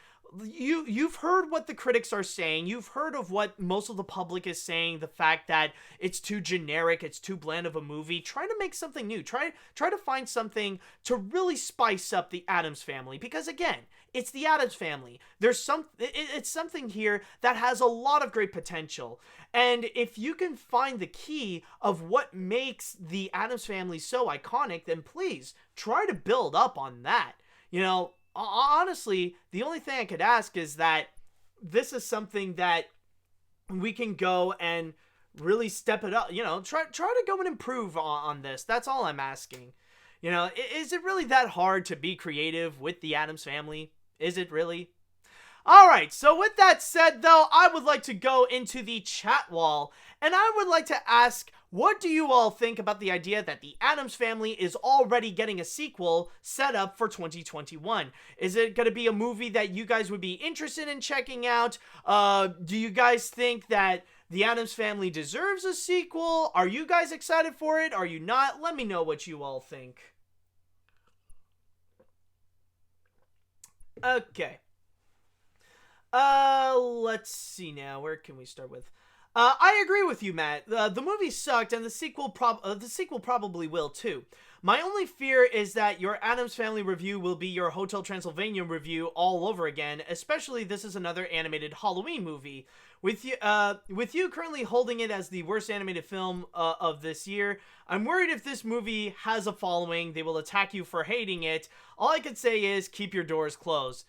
You've heard what the critics are saying. You've heard of what most of the public is saying. The fact that it's too generic, it's too bland of a movie. Try to make something new. Try to find something to really spice up the Addams Family. Because again, it's the Addams Family. It's something here that has a lot of great potential. And if you can find the key of what makes the Addams Family so iconic, then please try to build up on that. Honestly, the only thing I could ask is that this is something that we can go and really step it up. Try to go and improve on this. That's all I'm asking. Is it really that hard to be creative with the Addams Family? Is it really? Alright, so with that said, though, I would like to go into the chat wall, and I would like to ask, what do you all think about the idea that the Addams Family is already getting a sequel set up for 2021? Is it going to be a movie that you guys would be interested in checking out? Do you guys think that the Addams Family deserves a sequel? Are you guys excited for it? Are you not? Let me know what you all think. Okay. Let's see now. Where can we start with? I agree with you, Matt. The movie sucked, and the sequel probably will too. My only fear is that your Addams Family review will be your Hotel Transylvania review all over again, especially this is another animated Halloween movie. With you currently holding it as the worst animated film of this year, I'm worried if this movie has a following, they will attack you for hating it. All I could say is keep your doors closed.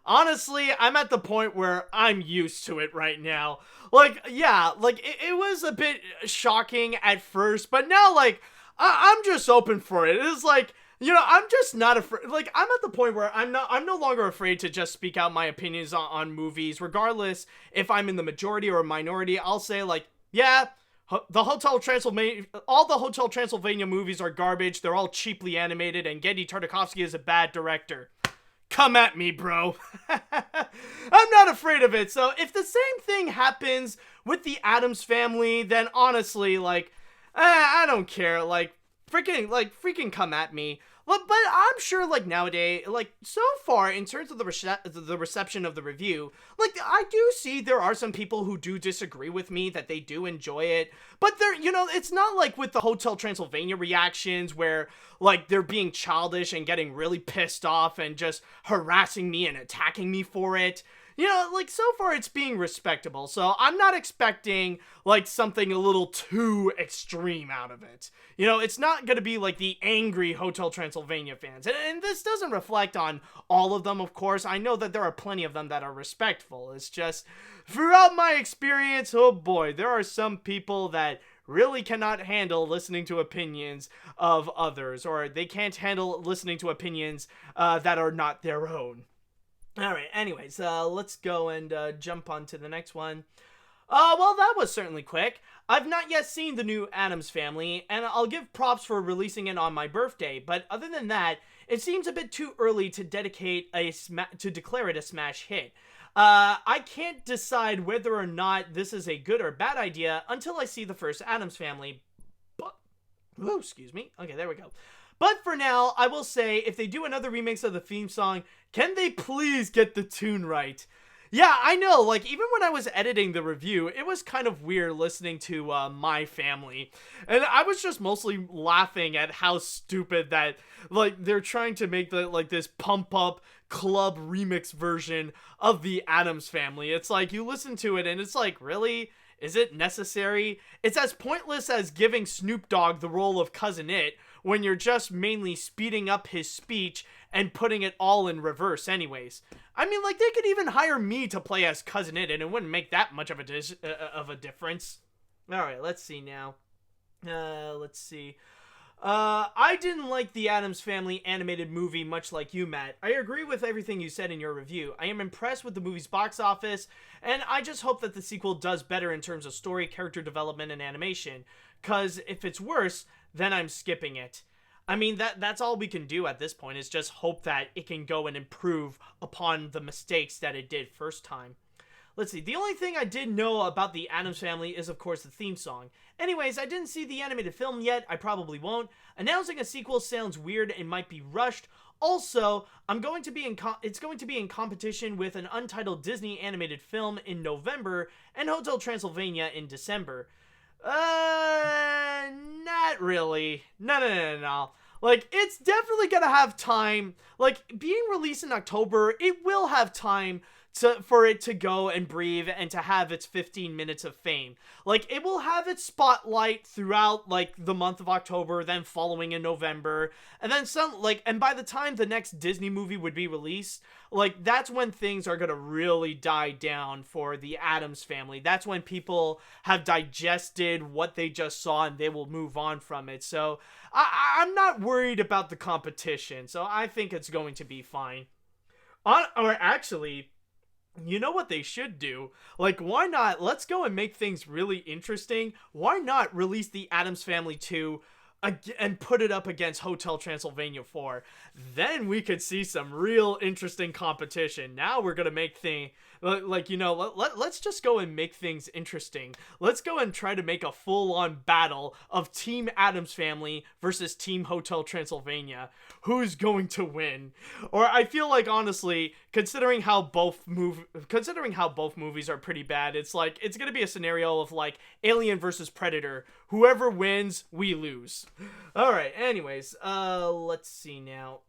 Honestly, I'm at the point where I'm used to it right now. Like, yeah, like, it was a bit shocking at first, but now, like, I'm just open for it. It's like, I'm just not afraid. Like, I'm at the point where I'm no longer afraid to just speak out my opinions on movies, regardless if I'm in the majority or a minority. I'll say, like, yeah, all the Hotel Transylvania movies are garbage. They're all cheaply animated, and Genndy Tartakovsky is a bad director. Come at me, bro. I'm not afraid of it. So if the same thing happens with the Addams Family, then honestly, like, I don't care. Like, freaking come at me. But I'm sure, like, nowadays, like, so far, in terms of the reception of the review, like, I do see there are some people who do disagree with me, that they do enjoy it, but they're, it's not like with the Hotel Transylvania reactions where, like, they're being childish and getting really pissed off and just harassing me and attacking me for it. Like, so far it's being respectable, so I'm not expecting, like, something a little too extreme out of it. It's not gonna be, like, the angry Hotel Transylvania fans, and this doesn't reflect on all of them, of course. I know that there are plenty of them that are respectful. It's just, throughout my experience, oh boy, there are some people that really cannot handle listening to opinions of others, or they can't handle listening to opinions that are not their own. Alright, anyways, let's go and jump on to the next one. Well, that was certainly quick. I've not yet seen the new Addams Family, and I'll give props for releasing it on my birthday, but other than that, it seems a bit too early to declare it a smash hit. I can't decide whether or not this is a good or bad idea until I see the first Addams Family. But, oh, excuse me. Okay, there we go. But for now, I will say, if they do another remix of the theme song, can they please get the tune right? Yeah, I know, like, even when I was editing the review, it was kind of weird listening to My Family. And I was just mostly laughing at how stupid that, like, they're trying to make this pump-up club remix version of the Addams Family. It's like, you listen to it and it's like, really? Is it necessary? It's as pointless as giving Snoop Dogg the role of Cousin It when you're just mainly speeding up his speech and putting it all in reverse anyways. I mean, like, they could even hire me to play as Cousin It and it wouldn't make that much of a difference. Alright, let's see now. Let's see. I didn't like the Addams Family animated movie much like you, Matt. I agree with everything you said in your review. I am impressed with the movie's box office, and I just hope that the sequel does better in terms of story, character development, and animation. Cause if it's worse, then I'm skipping it. I mean, that's all we can do at this point, is just hope that it can go and improve upon the mistakes that it did first time. Let's see, the only thing I did know about the Addams Family is, of course, the theme song. Anyways, I didn't see the animated film yet, I probably won't. Announcing a sequel sounds weird and might be rushed. Also, it's going to be in competition with an untitled Disney animated film in November and Hotel Transylvania in December. Not really. No. Like, it's definitely gonna have time. Like, being released in October, it will have time for it to go and breathe and to have its 15 minutes of fame. Like, it will have its spotlight throughout, like, the month of October, then following in November, and then and by the time the next Disney movie would be released, like, that's when things are gonna really die down for the Addams Family. That's when people have digested what they just saw and they will move on from it. So, I'm not worried about the competition, so I think it's going to be fine. Or actually, you know what they should do? Like, why not? Let's go and make things really interesting. Why not release the Addams Family 2 and put it up against Hotel Transylvania 4? Then we could see some real interesting competition. Now we're gonna make things like, you know, let's just go and make things interesting. Let's go and try to make a full-on battle of Team Addams Family versus Team Hotel Transylvania. Who's going to win? Or I feel like, honestly, considering how both movies are pretty bad, it's like, it's gonna be a scenario of like Alien versus Predator. Whoever wins, we lose. Alright, anyways, let's see now.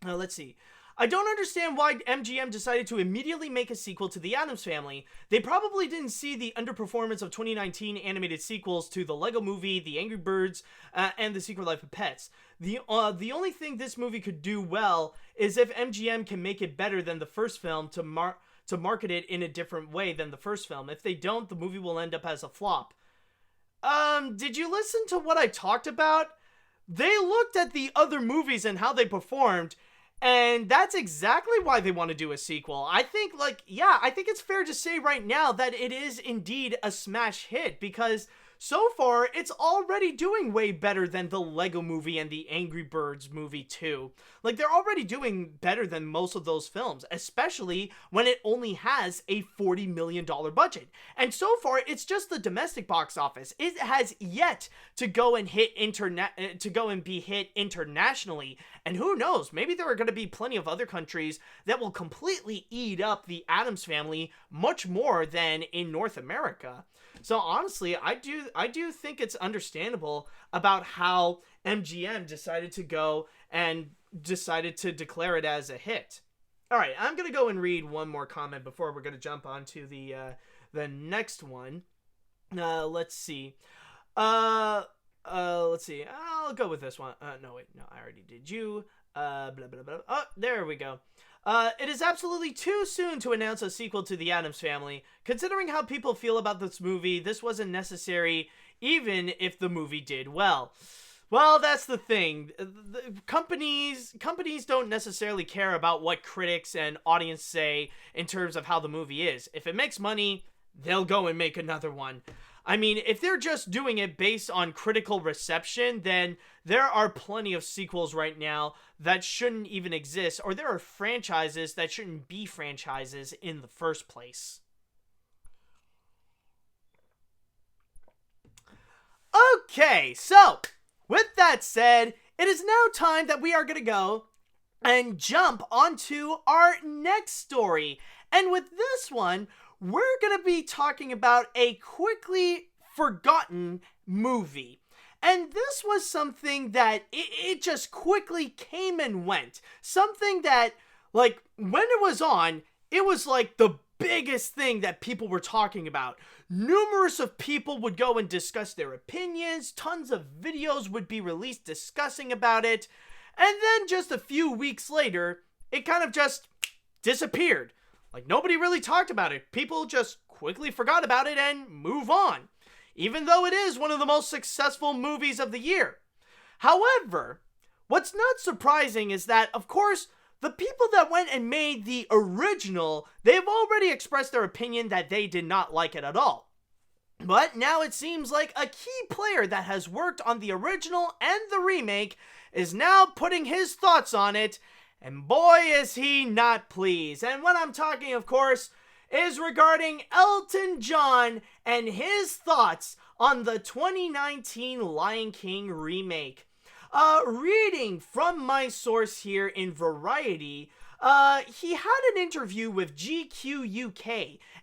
Let's see. I don't understand why MGM decided to immediately make a sequel to The Addams Family. They probably didn't see the underperformance of 2019 animated sequels to The Lego Movie, The Angry Birds, and The Secret Life of Pets. The only thing this movie could do well is if MGM can make it better than the first film to market it in a different way than the first film. If they don't, the movie will end up as a flop. Did you listen to what I talked about? They looked at the other movies and how they performed, and that's exactly why they want to do a sequel. I think, I think it's fair to say right now that it is indeed a smash hit, because so far, it's already doing way better than the Lego Movie and the Angry Birds movie too. Like, they're already doing better than most of those films, especially when it only has a $40 million budget. And so far, it's just the domestic box office. It has yet to go and be hit internationally. And who knows, maybe there are going to be plenty of other countries that will completely eat up the Addams Family much more than in North America. So honestly, I do think it's understandable about how MGM decided to go and decided to declare it as a hit. All right, I'm going to go and read one more comment before we're going to jump on to the next one. Let's see. Let's see. I'll go with this one. No, wait. No, I already did you. Blah, blah, blah. Oh, there we go. It is absolutely too soon to announce a sequel to The Addams Family. Considering how people feel about this movie, this wasn't necessary, even if the movie did well. Well, that's the thing. The companies don't necessarily care about what critics and audience say in terms of how the movie is. If it makes money, they'll go and make another one. I mean, if they're just doing it based on critical reception, then there are plenty of sequels right now that shouldn't even exist, or there are franchises that shouldn't be franchises in the first place. Okay, so with that said, it is now time that we are going to go and jump onto our next story. And with this one, we're going to be talking about a quickly forgotten movie. And this was something that it just quickly came and went. Something that, like, when it was on, it was like the biggest thing that people were talking about. Numerous of people would go and discuss their opinions. Tons of videos would be released discussing about it. And then just a few weeks later, it kind of just disappeared. Like, nobody really talked about it. People just quickly forgot about it and move on. Even though it is one of the most successful movies of the year. However, what's not surprising is that, of course, the people that went and made the original, they've already expressed their opinion that they did not like it at all. But now it seems like a key player that has worked on the original and the remake is now putting his thoughts on it, and boy is he not pleased. And what I'm talking, of course, is regarding Elton John and his thoughts on the 2019 Lion King remake. Reading from my source here in Variety, he had an interview with GQ UK,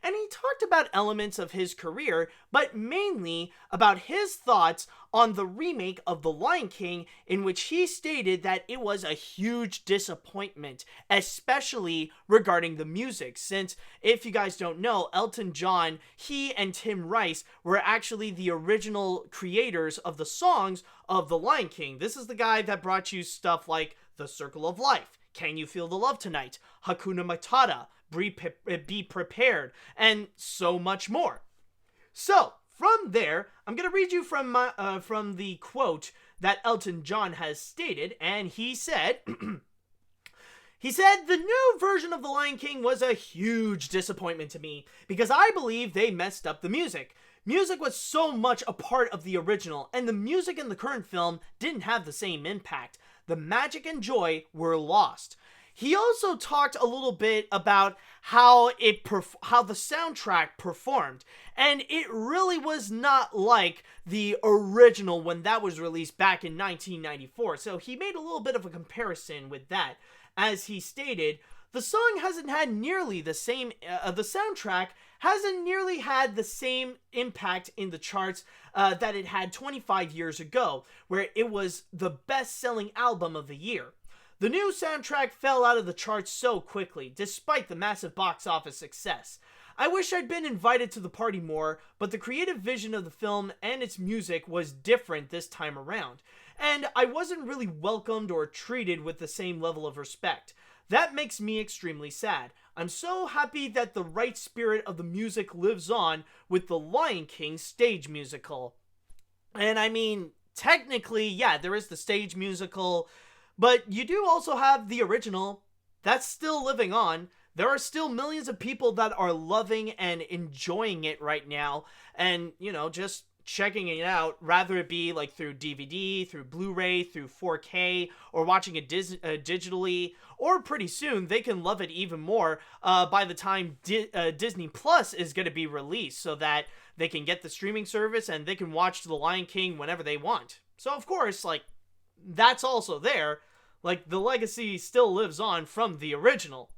and he talked about elements of his career, but mainly about his thoughts on the remake of The Lion King, in which he stated that it was a huge disappointment, especially regarding the music, since, if you guys don't know, Elton John, he and Tim Rice were actually the original creators of the songs of The Lion King. This is the guy that brought you stuff like The Circle of Life, Can You Feel the Love Tonight, Hakuna Matata, Be Prepared, and so much more. So, from there, I'm going to read you from the quote that Elton John has stated, and he said, he said, "The new version of The Lion King was a huge disappointment to me, because I believe they messed up the music. Music was so much a part of the original, and the music in the current film didn't have the same impact. The magic and joy were lost." He also talked a little bit about how the soundtrack performed, and it really was not like the original when that was released back in 1994. So he made a little bit of a comparison with that. As he stated, the song hasn't had nearly the same, the soundtrack hasn't nearly had the same impact in the charts that it had 25 years ago, where it was the best-selling album of the year. The new soundtrack fell out of the charts so quickly, despite the massive box office success. I wish I'd been invited to the party more, but the creative vision of the film and its music was different this time around, and I wasn't really welcomed or treated with the same level of respect. That makes me extremely sad. I'm so happy that the right spirit of the music lives on with the Lion King stage musical. And I mean, technically, yeah, there is the stage musical, but you do also have the original that's still living on. There are still millions of people that are loving and enjoying it right now, and, you know, just checking it out, rather it be like through DVD, through Blu-ray, through 4K, or watching it digitally, or pretty soon they can love it even more by the time Disney Plus is going to be released, so that they can get the streaming service and they can watch The Lion King whenever they want. So of course, like, that's also there. Like, the legacy still lives on from the original.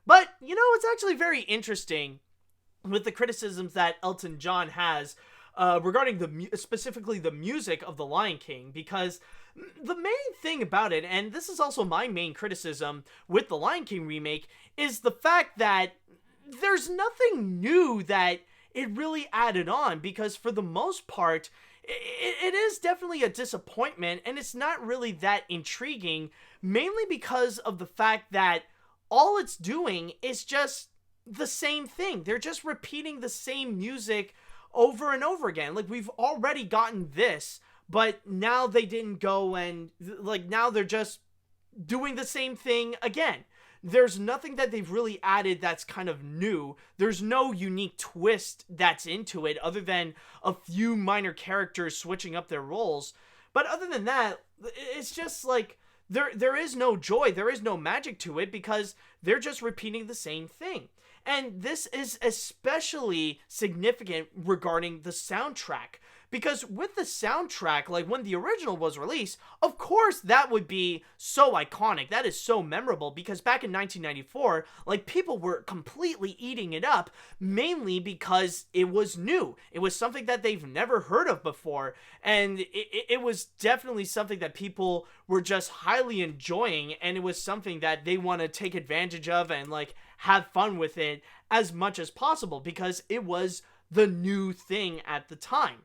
But, you know, it's actually very interesting with the criticisms that Elton John has regarding specifically the music of The Lion King, because the main thing about it, and this is also my main criticism with the Lion King remake, is the fact that there's nothing new that it really added on, because for the most part, it is definitely a disappointment, and it's not really that intriguing, mainly because of the fact that all it's doing is just the same thing. They're just repeating the same music over and over again. Like, we've already gotten this, but now they didn't go and, like, now they're just doing the same thing again. there's nothing that they've really added that's kind of new. There's no unique twist that's into it other than a few minor characters switching up their roles. But other than that, it's just like there is no joy, there is no magic to it because they're just repeating the same thing. And this is especially significant regarding the soundtrack. Because with the soundtrack, like when the original was released, of course that would be so iconic. That is so memorable because back in 1994, like people were completely eating it up, mainly because it was new. It was something that they've never heard of before. And it was definitely something that people were just highly enjoying. And it was something that they want to take advantage of and like have fun with it as much as possible because it was the new thing at the time.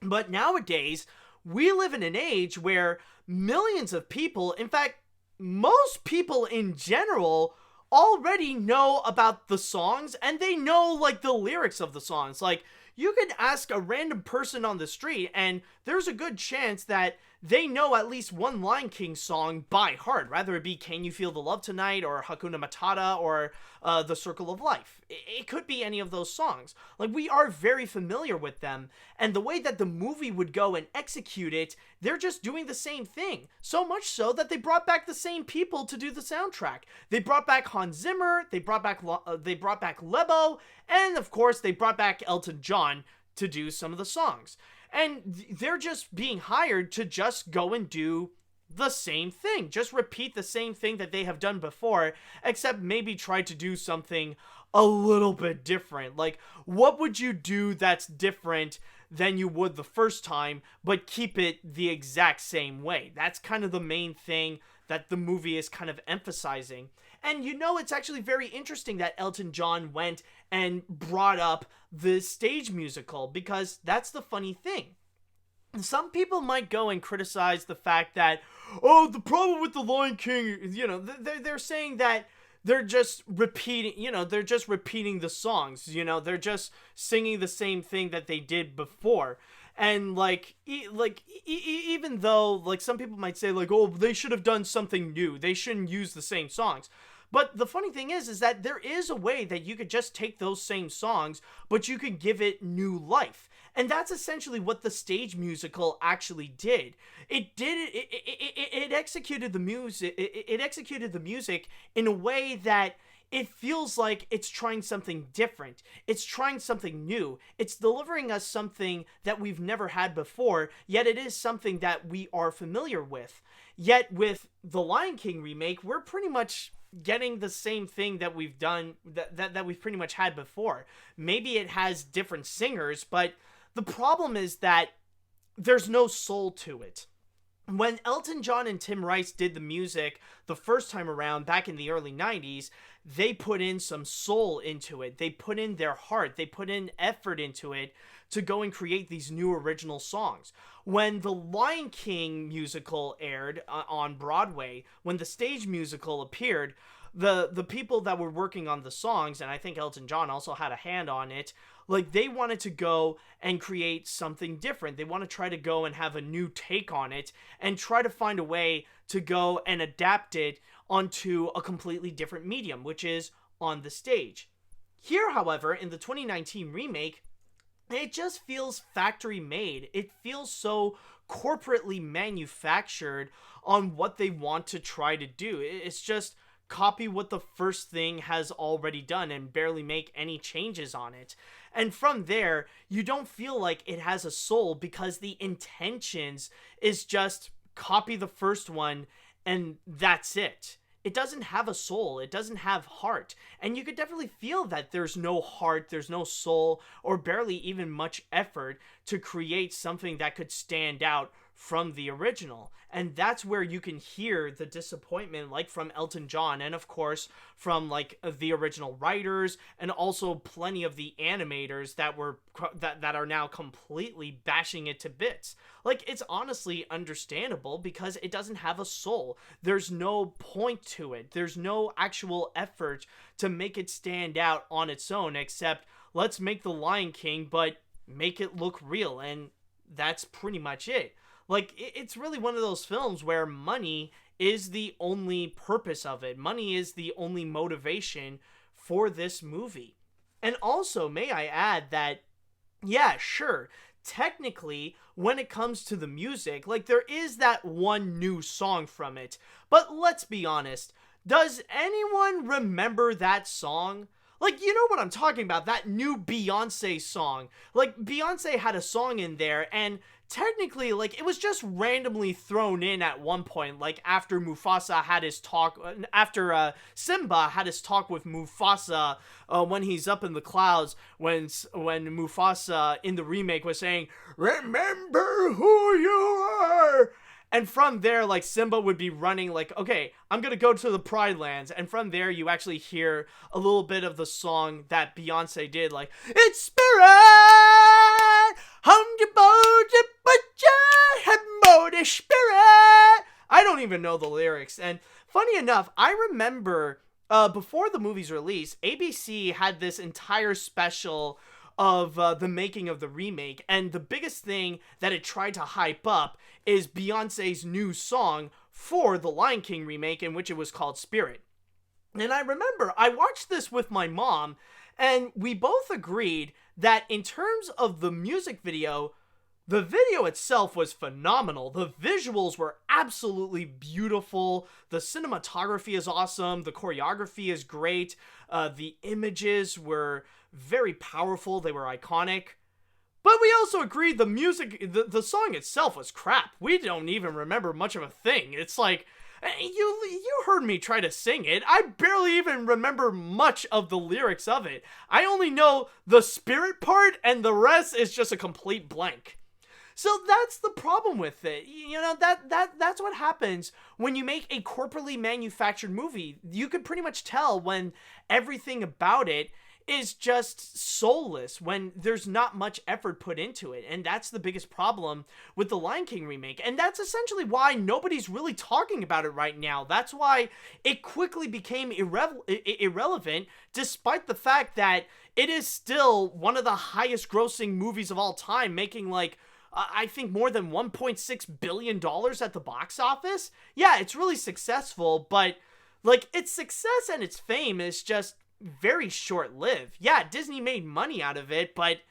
But nowadays, we live in an age where millions of people, in fact, most people in general, already know about the songs and they know like the lyrics of the songs. Like you could ask a random person on the street and there's a good chance that they know at least one Lion King song by heart, rather it be Can You Feel the Love Tonight or Hakuna Matata or The Circle of Life. It could be any of those songs. Like we are very familiar with them, and the way that the movie would go and execute it, they're just doing the same thing. So much so that they brought back the same people to do the soundtrack. They brought back Hans Zimmer, they brought back Lebo, and of course they brought back Elton John to do some of the songs. And they're just being hired to just go and do the same thing. Just repeat the same thing that they have done before, except maybe try to do something a little bit different. Like, what would you do that's different than you would the first time, but keep it the exact same way? That's kind of the main thing that the movie is kind of emphasizing. And you know, it's actually very interesting that Elton John went and brought up the stage musical, because that's the funny thing. Some people might go and criticize the fact that, oh, the problem with the Lion King, you know, they're saying that they're just repeating, you know, they're just repeating the songs, you know, they're just singing the same thing that they did before. And even though like some people might say like, oh, they should have done something new, they shouldn't use the same songs. But the funny thing is that there is a way that you could just take those same songs, but you could give it new life. And that's essentially what the stage musical actually did. It executed the music. It executed the music in a way that it feels like it's trying something different. It's trying something new. It's delivering us something that we've never had before, yet it is something that we are familiar with. Yet with the Lion King remake, we're pretty much getting the same thing that we've done, that we've pretty much had before. Maybe it has different singers, but the problem is that there's no soul to it. When Elton John and Tim Rice did the music the first time around back in the early 90s, they put in some soul into it. They put in their heart. They put in effort into it to go and create these new original songs. When the Lion King musical aired on Broadway, when the stage musical appeared, the people that were working on the songs, and I think Elton John also had a hand on it, like they wanted to go and create something different. They want to try to go and have a new take on it and try to find a way to go and adapt it onto a completely different medium, which is on the stage. Here, however, in the 2019 remake, it just feels factory made. It feels so corporately manufactured on what they want to try to do. It's just copy what the first thing has already done and barely make any changes on it. And from there, you don't feel like it has a soul because the intentions is just copy the first one and that's it. It doesn't have a soul. It doesn't have heart. And you could definitely feel that there's no heart, there's no soul, or barely even much effort to create something that could stand out from the original. And that's where you can hear the disappointment, like from Elton John, and of course from like the original writers, and also plenty of the animators that are now completely bashing it to bits. Like, it's honestly understandable because it doesn't have a soul. There's no point to it. There's no actual effort to make it stand out on its own, except let's make the Lion King but make it look real, and that's pretty much it. Like, it's really one of those films where money is the only purpose of it. Money is the only motivation for this movie. And also, may I add that, yeah, sure, technically, when it comes to the music, like, there is that one new song from it. But let's be honest, does anyone remember that song? Like, you know what I'm talking about, that new Beyonce song. Like, Beyonce had a song in there, and technically, like, it was just randomly thrown in at one point, like, after Mufasa had his talk, after Simba had his talk with Mufasa when he's up in the clouds, when Mufasa in the remake was saying, "Remember who you are!" And from there, like, Simba would be running like, okay, I'm gonna go to the Pride Lands. And from there, you actually hear a little bit of the song that Beyonce did, like, "It's Spirit! Spirit!" I don't even know the lyrics. And funny enough, I remember before the movie's release, ABC had this entire special of the making of the remake, and the biggest thing that it tried to hype up is Beyonce's new song for the Lion King remake, in which it was called Spirit. And I remember I watched this with my mom, and we both agreed that in terms of the music video, the video itself was phenomenal. The visuals were absolutely beautiful. The cinematography is awesome. The choreography is great. The images were very powerful. They were iconic. But we also agreed the music, the song itself was crap. We don't even remember much of a thing. It's like, you heard me try to sing it. I barely even remember much of the lyrics of it. I only know the spirit part, and the rest is just a complete blank. So that's the problem with it. You know, that's what happens when you make a corporately manufactured movie. You could pretty much tell when everything about it is just soulless, when there's not much effort put into it. And that's the biggest problem with the Lion King remake. And that's essentially why nobody's really talking about it right now. That's why it quickly became irrelevant, despite the fact that it is still one of the highest grossing movies of all time, making like, I think more than $1.6 billion at the box office. Yeah, it's really successful, but like, its success and its fame is just very short-lived. Yeah, Disney made money out of it, but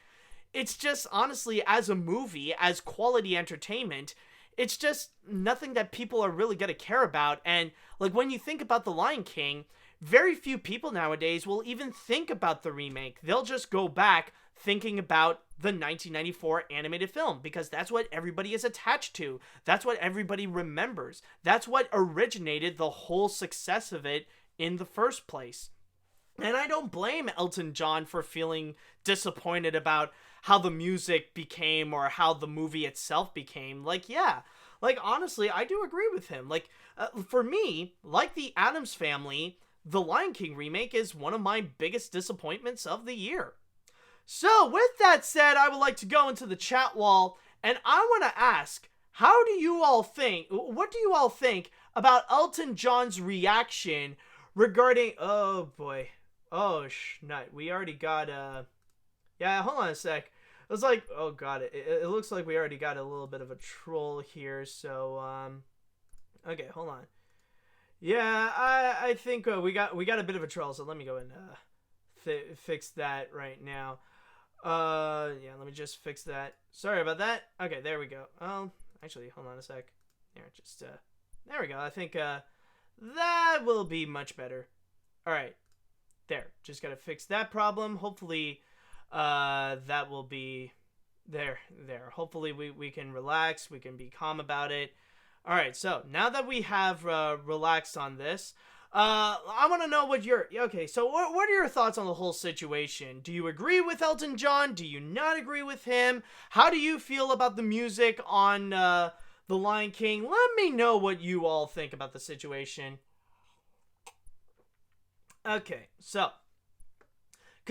it's just, honestly, as a movie, as quality entertainment, it's just nothing that people are really gonna care about. And like, when you think about The Lion King, very few people nowadays will even think about the remake. They'll just go back thinking about the 1994 animated film, because that's what everybody is attached to. That's what everybody remembers. That's what originated the whole success of it in the first place. And I don't blame Elton John for feeling disappointed about how the music became or how the movie itself became. Like, yeah, like, honestly, I do agree with him. Like, for me, like the Addams Family, the Lion King remake is one of my biggest disappointments of the year. So, with that said, I would like to go into the chat wall, and I want to ask, what do you all think about Elton John's reaction regarding, oh boy, oh nut, we already got, yeah, hold on a sec. It was like, oh god, it looks like we already got a little bit of a troll here, so, okay, hold on. Yeah, I think we got a bit of a troll, so let me go and fix that right now. Yeah, let me just fix that. Sorry about that. Okay, there we go. Actually, hold on a sec. There, just there we go. I think that will be much better. All right, there. Just gotta fix that problem. Hopefully, that will be there. Hopefully, we can relax. We can be calm about it. All right. So now that we have relaxed on this. I want to know what okay, so what are your thoughts on the whole situation? Do you agree with Elton John? Do you not agree with him? How do you feel about the music on The Lion King? Let me know what you all think about the situation. Okay, so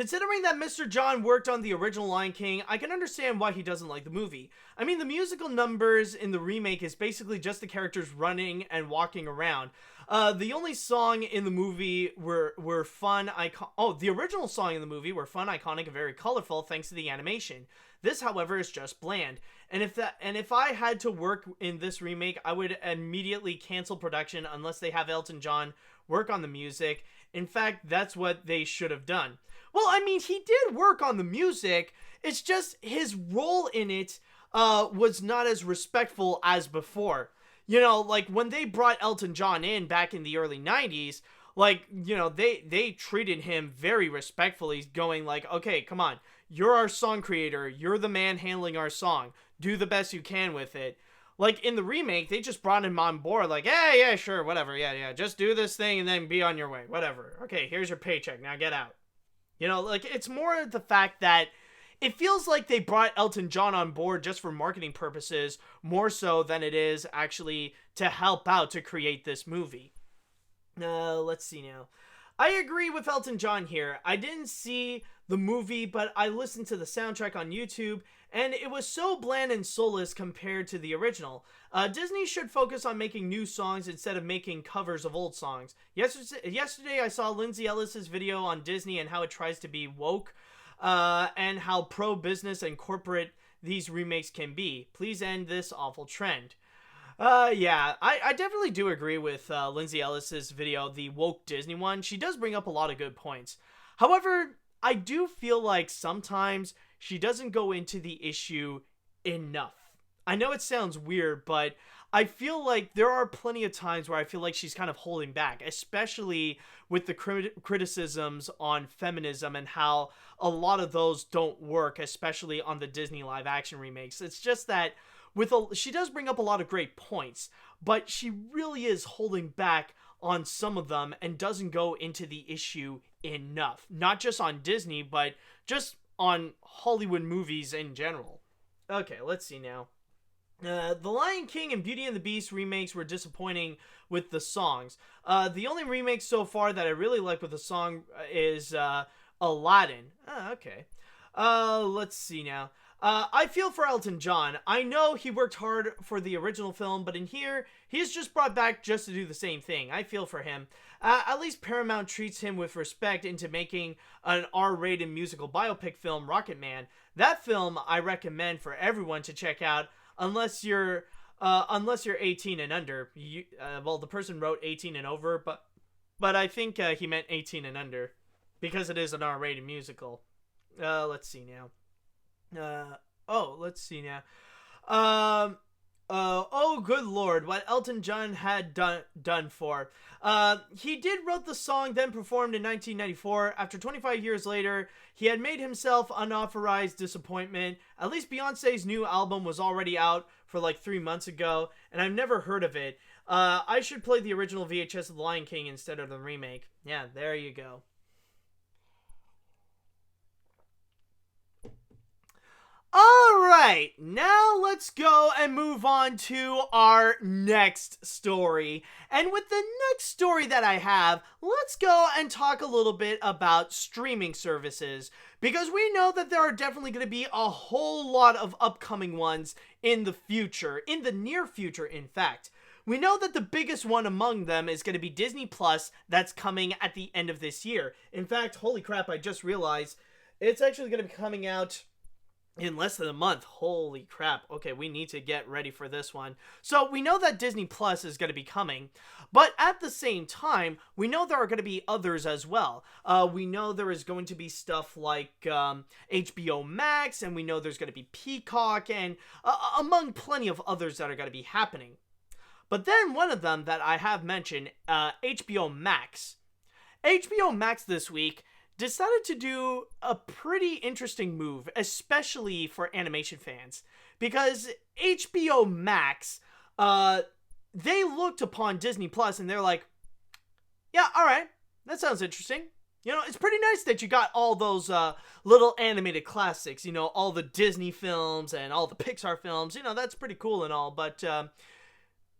Considering that Mr. John worked on the original Lion King, I can understand why he doesn't like the movie. I mean, the musical numbers in the remake is basically just the characters running and walking around. The only song in the movie were fun, the original song in the movie were fun, iconic, and very colorful thanks to the animation. This, however, is just bland. And if I had to work in this remake, I would immediately cancel production unless they have Elton John work on the music. In fact, that's what they should have done. Well, I mean, he did work on the music. It's just his role in it was not as respectful as before. You know, like when they brought Elton John in back in the early 90s, like, you know, they treated him very respectfully, going like, okay, come on, you're our song creator. You're the man handling our song. Do the best you can with it. Like in the remake, they just brought him on board like, hey, yeah, sure, whatever. Yeah, just do this thing and then be on your way. Whatever. Okay, here's your paycheck. Now get out. You know, like, it's more the fact that it feels like they brought Elton John on board just for marketing purposes, more so than it is actually to help out to create this movie. Let's see now. I agree with Elton John here. I didn't see the movie, but I listened to the soundtrack on YouTube, and it was so bland and soulless compared to the original. Disney should focus on making new songs instead of making covers of old songs. Yesterday I saw Lindsay Ellis's video on Disney and how it tries to be woke, and how pro-business and corporate these remakes can be. Please end this awful trend. Yeah, I definitely do agree with Lindsay Ellis's video, the woke Disney one. She does bring up a lot of good points. However, I do feel like sometimes she doesn't go into the issue enough. I know it sounds weird, but I feel like there are plenty of times where I feel like she's kind of holding back, especially with the criticisms on feminism and how a lot of those don't work, especially on the Disney live action remakes. It's just that she does bring up a lot of great points, but she really is holding back on some of them and doesn't go into the issue enough. Not just on Disney, but just on Hollywood movies in general. Okay, let's see now. The Lion King and Beauty and the Beast remakes were disappointing with the songs. The only remake so far that I really like with the song is Aladdin. Okay. Let's see now. I feel for Elton John. I know he worked hard for the original film, but in here, he's just brought back just to do the same thing. I feel for him. At least Paramount treats him with respect into making an R-rated musical biopic film, Rocketman. That film I recommend for everyone to check out, unless you're 18 and under. Well, the person wrote 18 and over, but I think he meant 18 and under, because it is an R-rated musical. Let's see now. Let's see now. Oh, good lord, what Elton John had done for. He did wrote the song, then performed in 1994. After 25 years later, he had made himself unauthorized disappointment. At least Beyonce's new album was already out for like 3 months ago, and I've never heard of it. I should play the original VHS of The Lion King instead of the remake. Yeah, there you go. Alright, now let's go and move on to our next story. And with the next story that I have, let's go and talk a little bit about streaming services. Because we know that there are definitely going to be a whole lot of upcoming ones in the future, in the near future, in fact. We know that the biggest one among them is going to be Disney Plus, that's coming at the end of this year. In fact, holy crap, I just realized it's actually going to be coming out in less than a month. Holy crap. Okay, we need to get ready for this one. So we know that Disney Plus is going to be coming, but at the same time, we know there are going to be others as well. We know there is going to be stuff like HBO Max, and we know there's going to be Peacock, and among plenty of others that are going to be happening. But then one of them that I have mentioned, HBO Max. HBO Max this week decided to do a pretty interesting move, especially for animation fans, because HBO Max, they looked upon Disney Plus and they're like, yeah, all right, that sounds interesting. You know, it's pretty nice that you got all those little animated classics, you know, all the Disney films and all the Pixar films, you know, that's pretty cool and all, but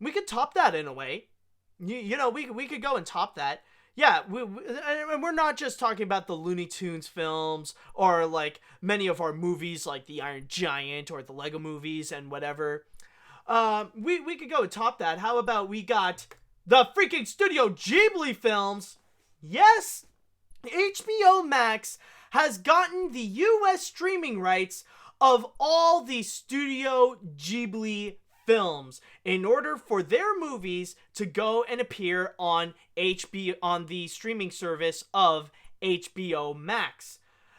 we could top that in a way. You know, we could go and top that. Yeah, and we're not just talking about the Looney Tunes films or like many of our movies like The Iron Giant or the Lego movies and whatever. We could go top that. How about we got the freaking Studio Ghibli films? Yes, HBO Max has gotten the US streaming rights of all the Studio Ghibli films in order for their movies to go and appear on the streaming service of HBO Max.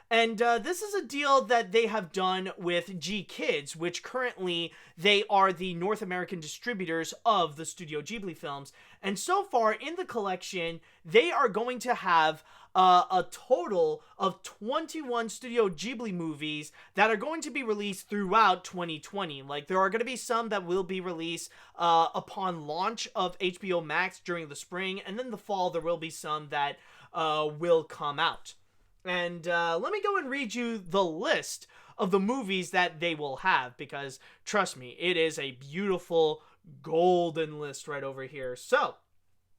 And this is a deal that they have done with G Kids, which currently they are the North American distributors of the Studio Ghibli films. And so far in the collection, they are going to have a total of 21 Studio Ghibli movies that are going to be released throughout 2020. Like, there are going to be some that will be released upon launch of HBO Max during the spring, and then the fall there will be some that will come out. And let me go and read you the list of the movies that they will have, because trust me, it is a beautiful golden list right over here. So,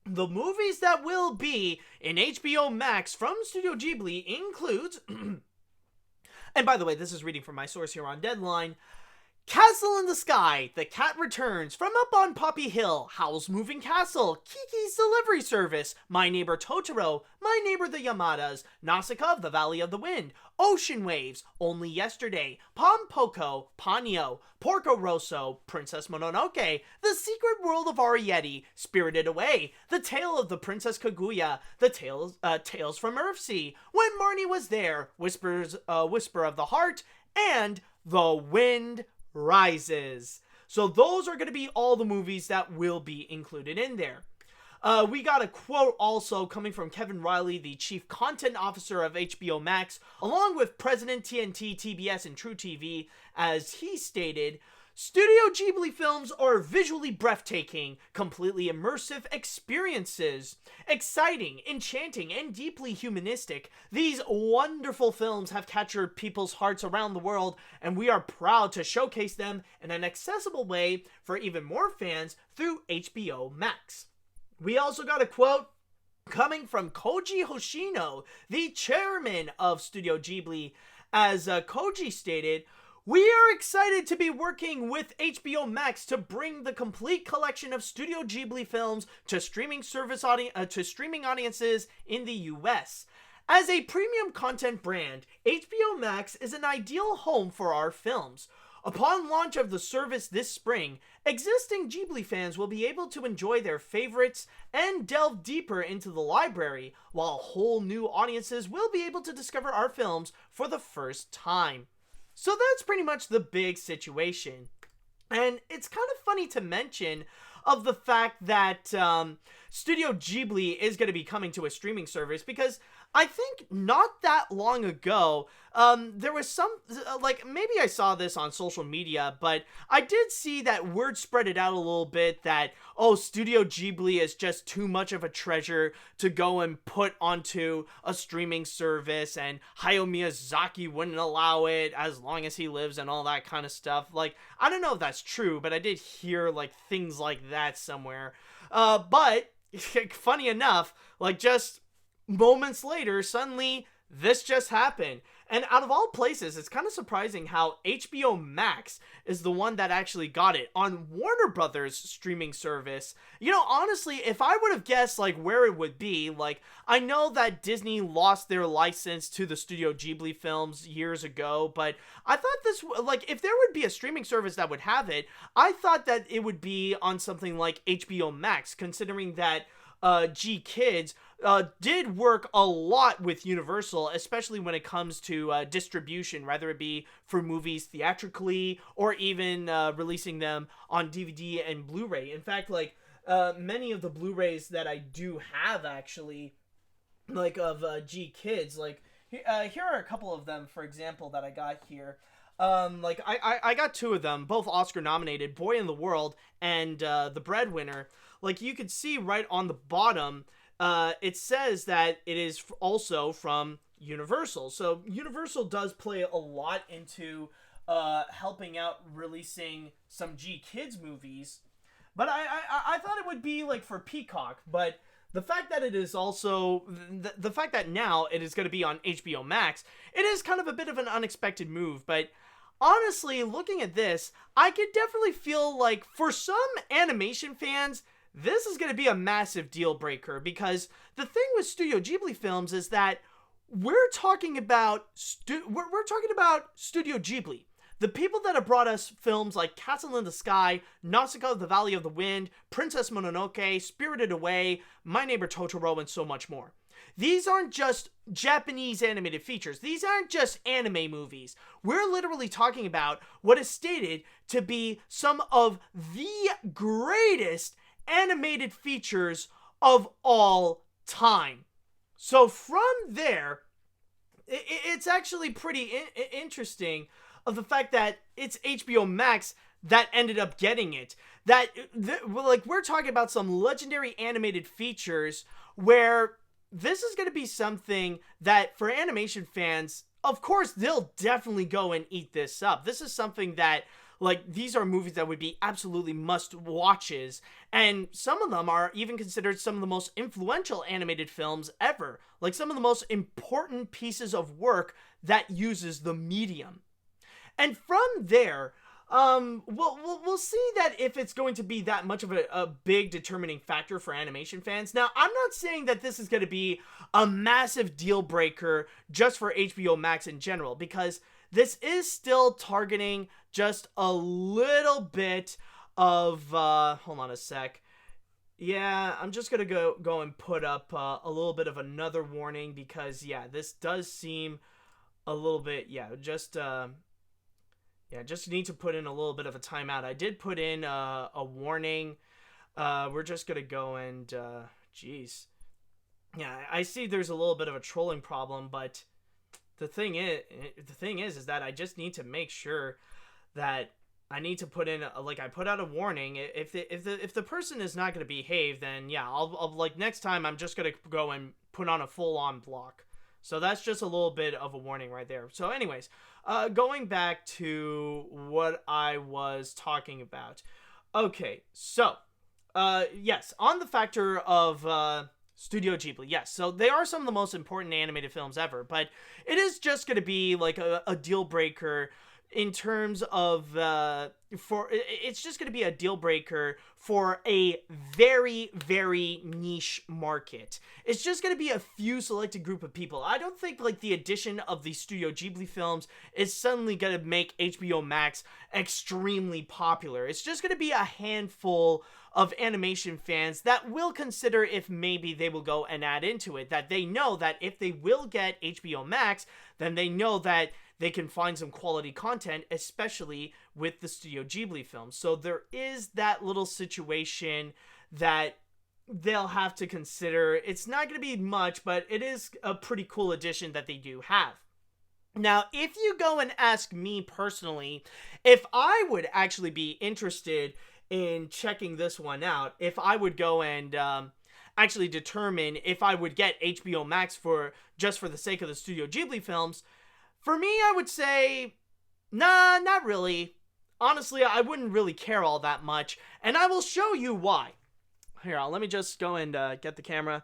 the movies that will be in HBO Max from Studio Ghibli includes, and by the way, this is reading from my source here on Deadline, Castle in the Sky, The Cat Returns, From Up on Poppy Hill, Howl's Moving Castle, Kiki's Delivery Service, My Neighbor Totoro, My Neighbor the Yamadas, Nausicaa of the Valley of the Wind, Ocean Waves, Only Yesterday, Pompoko, Ponyo, Porco Rosso, Princess Mononoke, The Secret World of Arrietty, Spirited Away, The Tale of the Princess Kaguya, The Tales from Earthsea, When Marnie Was There, Whisper of the Heart, and The Wind Rises. So those are going to be all the movies that will be included in there. We got a quote also coming from Kevin Riley, the Chief Content Officer of HBO Max, along with President TNT, TBS, and True TV, as he stated, Studio Ghibli films are visually breathtaking, completely immersive experiences. Exciting, enchanting, and deeply humanistic, these wonderful films have captured people's hearts around the world, and we are proud to showcase them in an accessible way for even more fans through HBO Max. We also got a quote coming from Koji Hoshino, the chairman of Studio Ghibli, as Koji stated, we are excited to be working with HBO Max to bring the complete collection of Studio Ghibli films to streaming audiences in the US. As a premium content brand, HBO Max is an ideal home for our films. Upon launch of the service this spring, existing Ghibli fans will be able to enjoy their favorites and delve deeper into the library, while whole new audiences will be able to discover our films for the first time. So that's pretty much the big situation. And it's kind of funny to mention of the fact that Studio Ghibli is going to be coming to a streaming service, because I think not that long ago, there was some, like, maybe I saw this on social media, but I did see that word spread it out a little bit that, oh, Studio Ghibli is just too much of a treasure to go and put onto a streaming service, and Hayao Miyazaki wouldn't allow it as long as he lives and all that kind of stuff. Like, I don't know if that's true, but I did hear, like, things like that somewhere. But, funny enough, like, just moments later, suddenly, this just happened. And out of all places, it's kind of surprising how HBO Max is the one that actually got it on Warner Brothers streaming service. You know, honestly, if I would have guessed, like, where it would be, like, I know that Disney lost their license to the Studio Ghibli films years ago, but I thought this, like, if there would be a streaming service that would have it, I thought that it would be on something like HBO Max, considering that G Kids did work a lot with Universal, especially when it comes to distribution, whether it be for movies theatrically or even releasing them on DVD and Blu-ray. In fact, like, many of the Blu-rays that I do have, actually, like, of G Kids, like, here are a couple of them, for example, that I got here. Like, I got two of them, both Oscar-nominated, Boy in the World and The Breadwinner. Like, you could see right on the bottom, it says that it is also from Universal. So Universal does play a lot into helping out releasing some G Kids movies. But I thought it would be, like, for Peacock. But the fact that it is also the fact that now it is going to be on HBO Max, it is kind of a bit of an unexpected move. But honestly, looking at this, I could definitely feel like for some animation fans, this is going to be a massive deal breaker, because the thing with Studio Ghibli films is that we're talking about Studio Ghibli. The people that have brought us films like Castle in the Sky, Nausicaa of the Valley of the Wind, Princess Mononoke, Spirited Away, My Neighbor Totoro, and so much more. These aren't just Japanese animated features. These aren't just anime movies. We're literally talking about what is stated to be some of the greatest animated features of all time. So from there, it's actually pretty interesting of the fact that it's HBO Max that ended up getting it. We're talking about some legendary animated features where this is going to be something that for animation fans, of course, they'll definitely go and eat this up. This is something that, these are movies that would be absolutely must-watches, and some of them are even considered some of the most influential animated films ever, like some of the most important pieces of work that uses the medium. And from there, we'll see that if it's going to be that much of a big determining factor for animation fans. Now, I'm not saying that this is going to be a massive deal breaker just for HBO Max in general, because this is still targeting just a little bit of, hold on a sec. Yeah, I'm just going to go and put up a little bit of another warning, because, yeah, this does seem a little bit, just need to put in a little bit of a timeout. I did put in a warning. We're just going to go and, geez. Yeah, I see there's a little bit of a trolling problem, but the thing is that I just need to make sure that I need to put in I put out a warning. If the person is not going to behave, then yeah, I'll next time I'm just going to go and put on a full-on block. So that's just a little bit of a warning right there. So anyways, going back to what I was talking about. Okay, so yes, on the factor of Studio Ghibli, yes. So they are some of the most important animated films ever, but it is just going to be like a deal breaker in terms of it's just going to be a deal breaker for a very, very niche market. It's just going to be a few selected group of people. I don't think the addition of the Studio Ghibli films is suddenly going to make HBO Max extremely popular. It's just going to be a handful of animation fans that will consider if maybe they will go and add into it, that they know that if they will get HBO Max, then they know that they can find some quality content, especially with the Studio Ghibli films. So there is that little situation that they'll have to consider. It's not going to be much, but it is a pretty cool addition that they do have. Now, if you go and ask me personally, if I would actually be interested in checking this one out, if I would go and actually determine if I would get HBO Max just for the sake of the Studio Ghibli films, for me, I would say, nah, not really. Honestly, I wouldn't really care all that much, and I will show you why. Here, let me just go and get the camera.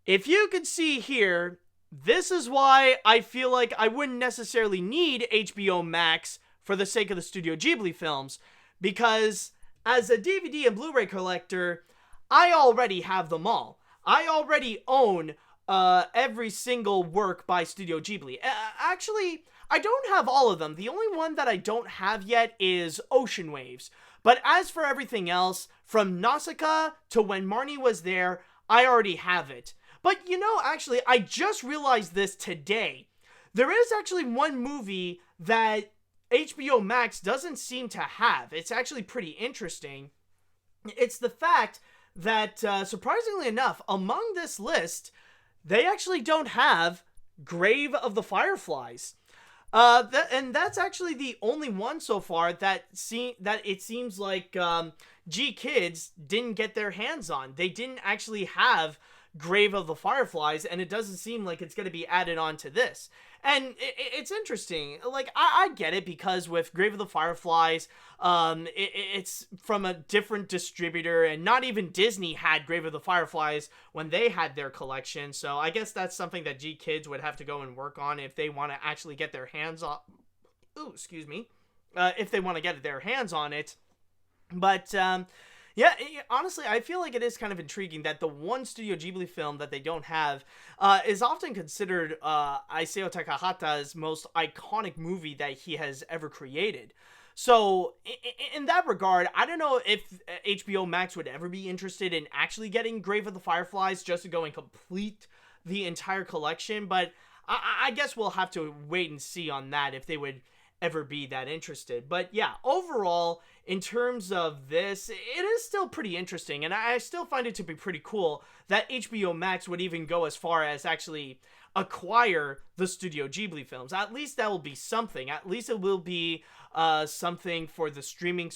If you could see here, this is why I feel like I wouldn't necessarily need HBO Max for the sake of the Studio Ghibli films, because as a DVD and Blu-ray collector, I already have them all. I already own every single work by Studio Ghibli. Actually, I don't have all of them. The only one that I don't have yet is Ocean Waves. But as for everything else, from Nausicaa to When Marnie Was There, I already have it. But actually, I just realized this today. There is actually one movie that HBO Max doesn't seem to have. It's actually pretty interesting. It's the fact that, surprisingly enough, among this list, they actually don't have Grave of the Fireflies. And that's actually the only one so far that it seems like G-Kids didn't get their hands on. They didn't actually have Grave of the Fireflies, and it doesn't seem like it's going to be added on to this. And it's interesting. Like, I get it, because with Grave of the Fireflies, it's from a different distributor, and not even Disney had Grave of the Fireflies when they had their collection. So I guess that's something that G Kids would have to go and work on if they want to actually get their hands on. Ooh, excuse me. If they want to get their hands on it. But, yeah, honestly, I feel like it is kind of intriguing that the one Studio Ghibli film that they don't have is often considered Isao Takahata's most iconic movie that he has ever created. So, in that regard, I don't know if HBO Max would ever be interested in actually getting Grave of the Fireflies just to go and complete the entire collection, but I guess we'll have to wait and see on that if they would ever be that interested. But yeah, overall, in terms of this, it is still pretty interesting, and I still find it to be pretty cool that HBO Max would even go as far as actually acquire the Studio Ghibli films. At least that will be something. At least it will be something for the streaming,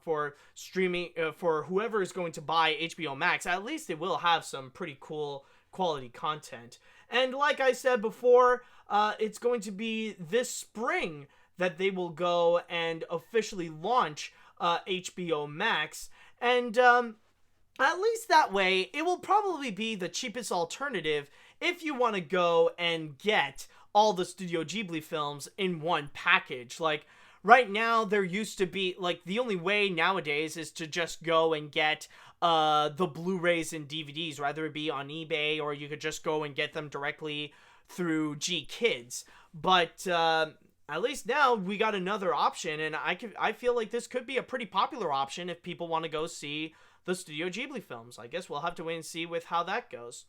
for streaming, for whoever is going to buy HBO Max. At least it will have some pretty cool quality content. And like I said before, it's going to be this spring that they will go and officially launch HBO Max. And at least that way, it will probably be the cheapest alternative if you want to go and get all the Studio Ghibli films in one package. Like, right now, there used to be, like, the only way nowadays is to just go and get the Blu-rays and DVDs, whether it be on eBay or you could just go and get them directly through G Kids. But at least now we got another option, and I feel like this could be a pretty popular option if people want to go see the Studio Ghibli films. I guess we'll have to wait and see with how that goes.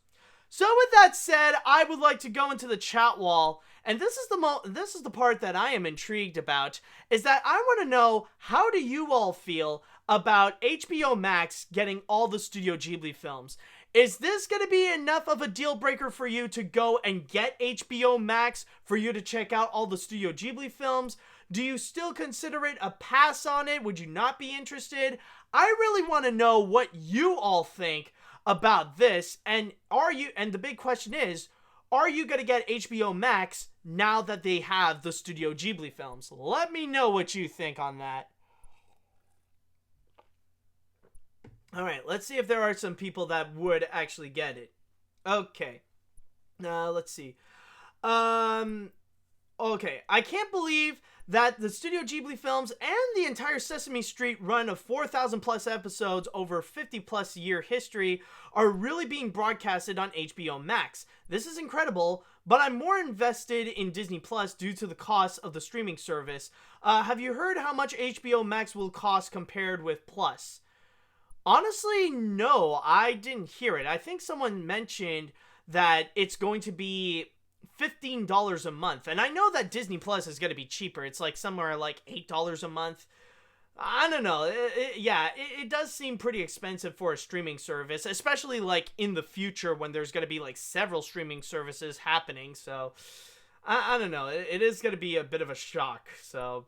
So with that said, I would like to go into the chat wall, and this is the part that I am intrigued about, is that I want to know, how do you all feel about HBO Max getting all the Studio Ghibli films? Is this going to be enough of a deal breaker for you to go and get HBO Max for you to check out all the Studio Ghibli films? Do you still consider it a pass on it? Would you not be interested? I really want to know what you all think about this, and the big question is, are you going to get HBO Max now that they have the Studio Ghibli films? Let me know what you think on that. Alright, let's see if there are some people that would actually get it. Okay. Let's see. Okay, I can't believe that the Studio Ghibli films and the entire Sesame Street run of 4,000 plus episodes over 50 plus year history are really being broadcasted on HBO Max. This is incredible, but I'm more invested in Disney Plus due to the cost of the streaming service. Have you heard how much HBO Max will cost compared with Plus? Honestly, no, I didn't hear it. I think someone mentioned that it's going to be $15 a month. And I know that Disney Plus is going to be cheaper. It's like somewhere like $8 a month. I don't know. It does seem pretty expensive for a streaming service, especially like in the future when there's going to be like several streaming services happening. So I don't know. It is going to be a bit of a shock. So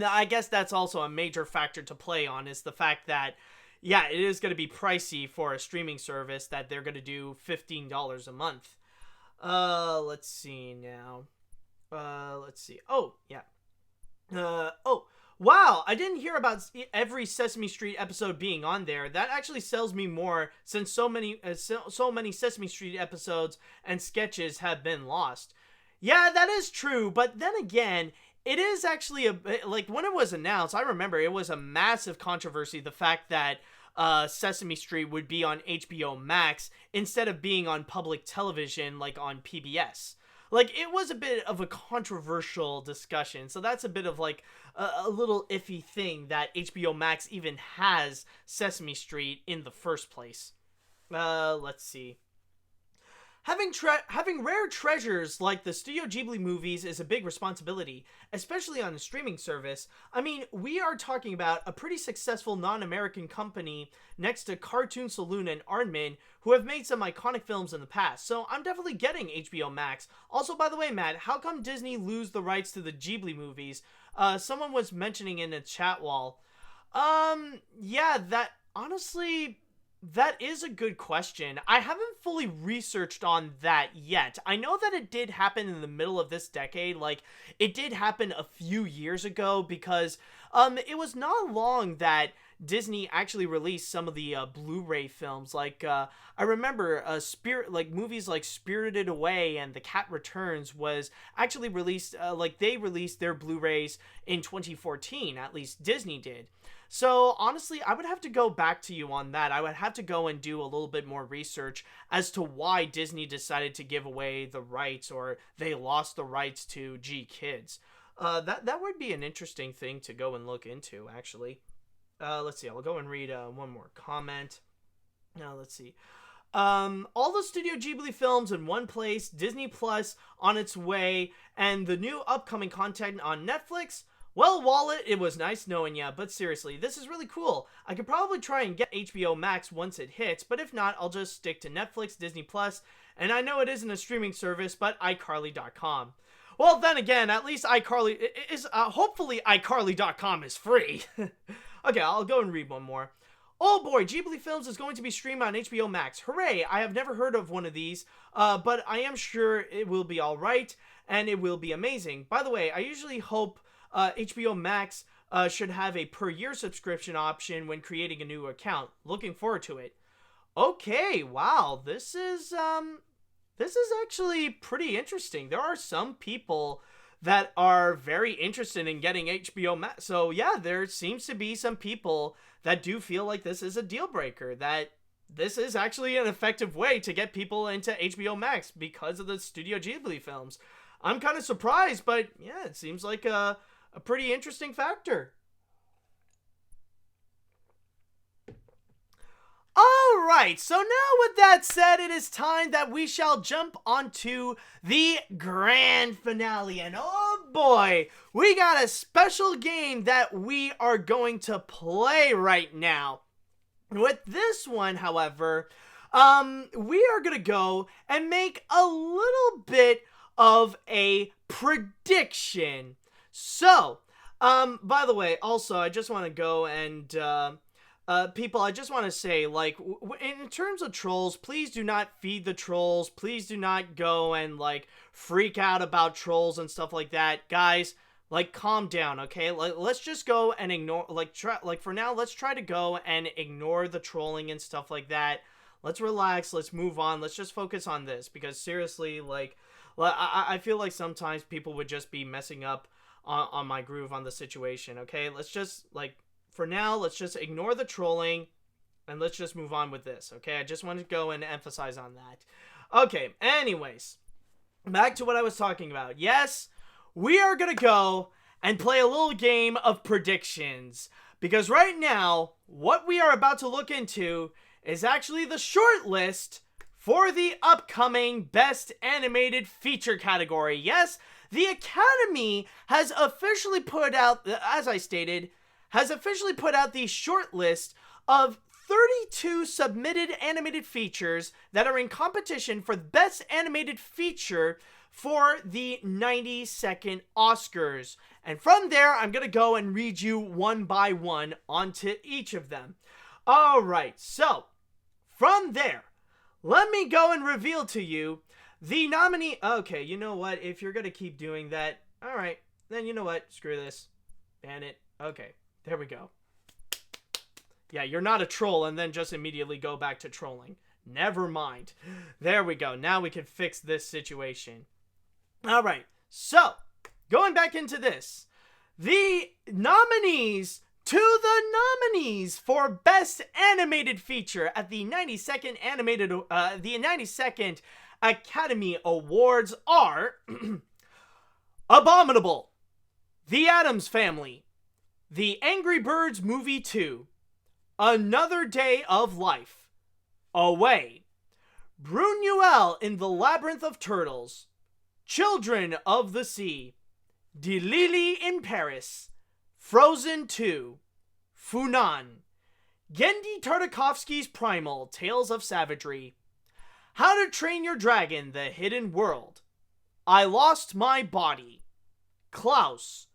I guess that's also a major factor to play on, is the fact that, yeah, it is going to be pricey for a streaming service that they're going to do $15 a month. Let's see now. Let's see. Oh, yeah. Wow, I didn't hear about every Sesame Street episode being on there. That actually sells me more, since so many Sesame Street episodes and sketches have been lost. Yeah, that is true, but then again, it is actually like, when it was announced, I remember it was a massive controversy, the fact that Sesame Street would be on HBO Max instead of being on public television like on PBS. Like, it was a bit of a controversial discussion, so that's a bit of like a little iffy thing that HBO Max even has Sesame Street in the first place. Let's see. Having rare treasures like the Studio Ghibli movies is a big responsibility, especially on a streaming service. I mean, we are talking about a pretty successful non-American company next to Cartoon Saloon and Aardman, who have made some iconic films in the past, so I'm definitely getting HBO Max. Also, by the way, Matt, how come Disney lose the rights to the Ghibli movies? Someone was mentioning in the chat wall. Yeah, that, honestly, That is a good question. I haven't fully researched on that yet. I know that it did happen in the middle of this decade. Like, it did happen a few years ago because it was not long that Disney actually released some of the Blu-ray films. Like, I remember movies like Spirited Away and The Cat Returns was actually released, they released their Blu-rays in 2014, at least Disney did. So, honestly, I would have to go back to you on that. I would have to go and do a little bit more research as to why Disney decided to give away the rights, or they lost the rights to G-Kids. That would be an interesting thing to go and look into, actually. Let's see, I'll go and read one more comment. Now, let's see. All the Studio Ghibli films in one place, Disney Plus on its way, and the new upcoming content on Netflix. Well, Wallet, it was nice knowing ya, but seriously, this is really cool. I could probably try and get HBO Max once it hits, but if not, I'll just stick to Netflix, Disney Plus, and I know it isn't a streaming service, but iCarly.com. Well, then again, at least iCarly is, hopefully iCarly.com is free. Okay, I'll go and read one more. Oh boy, Ghibli Films is going to be streamed on HBO Max. Hooray! I have never heard of one of these, but I am sure it will be alright, and it will be amazing. By the way, I usually hope HBO Max should have a per-year subscription option when creating a new account. Looking forward to it. Okay, wow, this is actually pretty interesting. There are some people that are very interested in getting HBO Max. So yeah, there seems to be some people that do feel like this is a deal breaker, that this is actually an effective way to get people into HBO Max because of the Studio Ghibli films. I'm kind of surprised, but yeah, it seems like a pretty interesting factor. Alright, so now with that said, it is time that we shall jump onto the grand finale. And oh boy, we got a special game that we are going to play right now. With this one, however, we are going to go and make a little bit of a prediction. So, by the way, also, I just want to go and, people, I just want to say, like, in terms of trolls, please do not feed the trolls. Please do not go and, like, freak out about trolls and stuff like that. Guys, like, calm down, okay? Like, let's just go and ignore, for now, let's try to go and ignore the trolling and stuff like that. Let's relax. Let's move on. Let's just focus on this, because seriously, like, I feel like sometimes people would just be messing up on my groove on the situation, okay? Let's just, like, for now, let's just ignore the trolling, and let's just move on with this, okay? I just wanted to go and emphasize on that. Okay, anyways, back to what I was talking about. Yes, we are gonna go and play a little game of predictions, because right now, what we are about to look into is actually the short list for the upcoming Best Animated Feature category. Yes, the Academy has officially put out, as I stated, has officially put out the short list of 32 submitted animated features that are in competition for the Best Animated Feature for the 92nd Oscars. And from there, I'm going to go and read you one by one onto each of them. Alright, so, from there, let me go and reveal to you the nominee. Okay, you know what? If you're going to keep doing that, alright, then you know what? Screw this. Ban it. Okay. There we go. Yeah, you're not a troll and then just immediately go back to trolling. Never mind. There we go. Now we can fix this situation. Alright, so, going back into this. The nominees for Best Animated Feature at the 92nd Academy Awards are Abominable, The Addams Family, The Angry Birds Movie 2, Another Day of Life, Away, Brunuel in the Labyrinth of Turtles, Children of the Sea, De Lily in Paris, Frozen 2, Funan, Gendy Tartakovsky's Primal, Tales of Savagery, How to Train Your Dragon, The Hidden World, I Lost My Body, Klaus,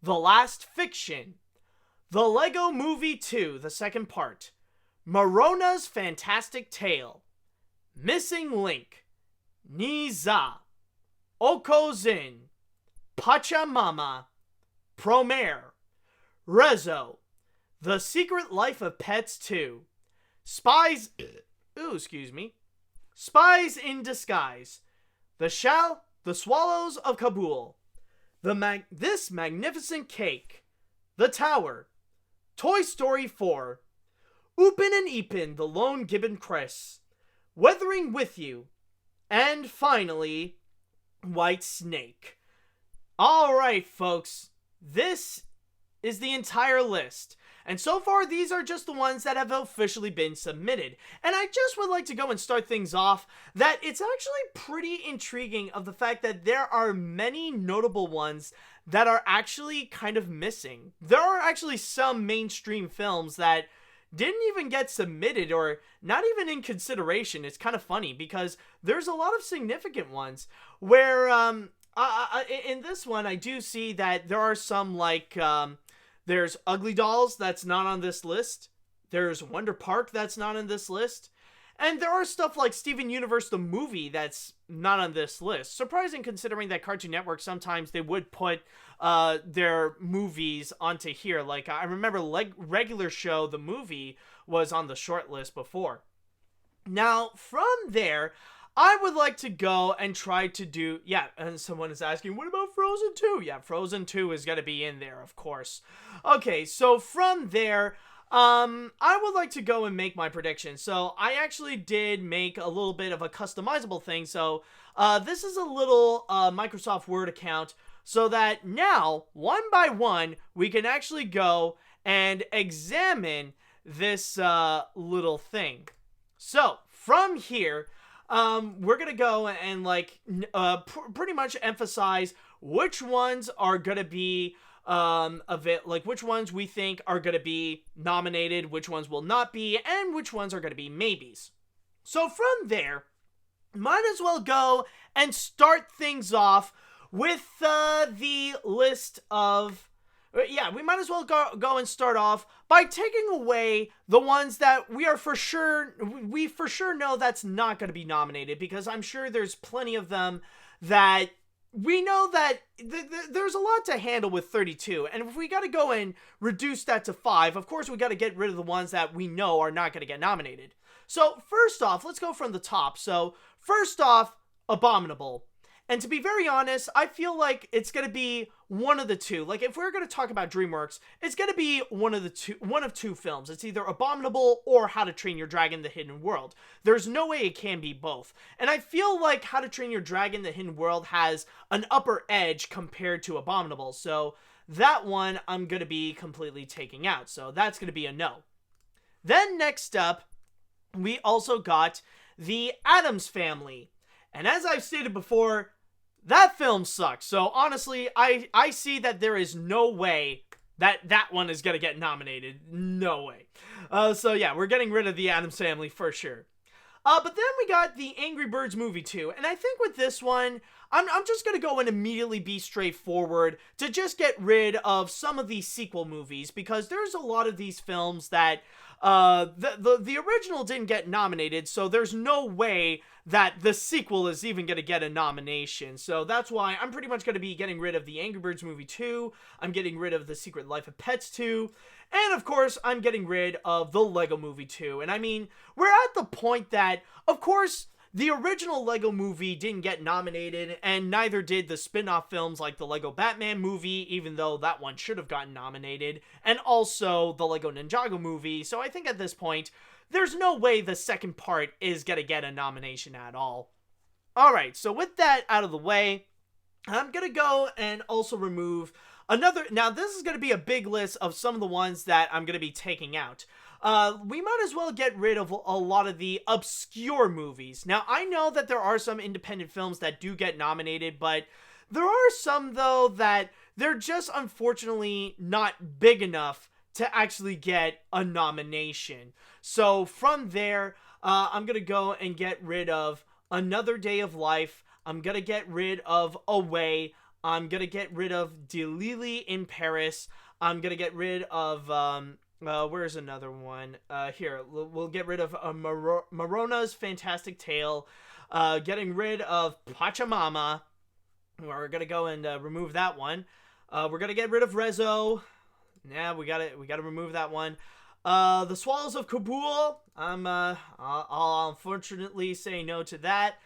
The Last Fiction, The Lego Movie 2, the second part, Marona's Fantastic Tale, Missing Link, Niza, Okozin, Pachamama, Promare, Rezo, The Secret Life of Pets 2, Spies in Disguise, The Swallows of Kabul, This Magnificent Cake, The Tower, Toy Story 4, Upin and Ipin, The Lone Gibbon Chris, Weathering With You, and finally, White Snake. Alright, folks, this is the entire list. And so far, these are just the ones that have officially been submitted. And I just would like to go and start things off that it's actually pretty intriguing of the fact that there are many notable ones that are actually kind of missing. There are actually some mainstream films that didn't even get submitted or not even in consideration. It's kind of funny because there's a lot of significant ones where in this one I do see that there are some like there's Ugly Dolls that's not on this list. There's Wonder Park that's not on this list. And there are stuff like Steven Universe the movie that's not on this list. Surprising considering that Cartoon Network sometimes they would put their movies onto here. Like I remember Regular Show the movie was on the short list before. Now from there, I would like to go and try to do, and someone is asking, what about Frozen 2? Yeah, Frozen 2 is going to be in there, of course. Okay, so from there, I would like to go and make my prediction. So I actually did make a little bit of a customizable thing. So this is a little Microsoft Word account so that now, one by one, we can actually go and examine this little thing. So from here, we're gonna go and like pretty much emphasize which ones are gonna be which ones we think are gonna be nominated, which ones will not be, and which ones are gonna be maybes. So from there, might as well go and start things off with the list of we might as well go and start off by taking away the ones that we for sure know that's not going to be nominated, because I'm sure there's plenty of them that we know that there's a lot to handle with 32, and if we got to go and reduce that to 5, of course we got to get rid of the ones that we know are not going to get nominated. So first off, let's go from the top. So first off, Abominable. And to be very honest, I feel like it's going to be one of the two. Like, if we're going to talk about DreamWorks, it's going to be one of two films. It's either Abominable or How to Train Your Dragon: The Hidden World. There's no way it can be both. And I feel like How to Train Your Dragon: The Hidden World has an upper edge compared to Abominable. So that one I'm going to be completely taking out. So that's going to be a no. Then next up, we also got the Addams Family. And as I've stated before, that film sucks. So honestly, I see that there is no way that one is going to get nominated. No way. So yeah, we're getting rid of the Addams Family for sure. But then we got the Angry Birds movie 2. And I think with this one, I'm just going to go and immediately be straightforward to just get rid of some of these sequel movies, because there's a lot of these films that the original didn't get nominated, so there's no way that the sequel is even going to get a nomination. So that's why I'm pretty much going to be getting rid of the Angry Birds movie 2, I'm getting rid of the Secret Life of Pets 2, and of course I'm getting rid of the Lego movie 2. And I mean, we're at the point that, of course, the original Lego movie didn't get nominated, and neither did the spin-off films like the Lego Batman movie, even though that one should have gotten nominated, and also the Lego Ninjago movie. So I think at this point, there's no way the second part is gonna get a nomination at all. Alright, so with that out of the way, I'm gonna go and also remove another. Now, this is gonna be a big list of some of the ones that I'm gonna be taking out. We might as well get rid of a lot of the obscure movies. Now, I know that there are some independent films that do get nominated, but there are some, though, that they're just unfortunately not big enough to actually get a nomination. So from there, I'm going to go and get rid of Another Day of Life. I'm going to get rid of Away. I'm going to get rid of Delili in Paris. I'm going to get rid of Where's another one? Here, we'll get rid of Marona's Fantastic Tale. Getting rid of Pachamama. We're gonna go and remove that one. We're gonna get rid of Rezo. Yeah, we gotta remove that one. The Swallows of Kabul. I'll unfortunately say no to that.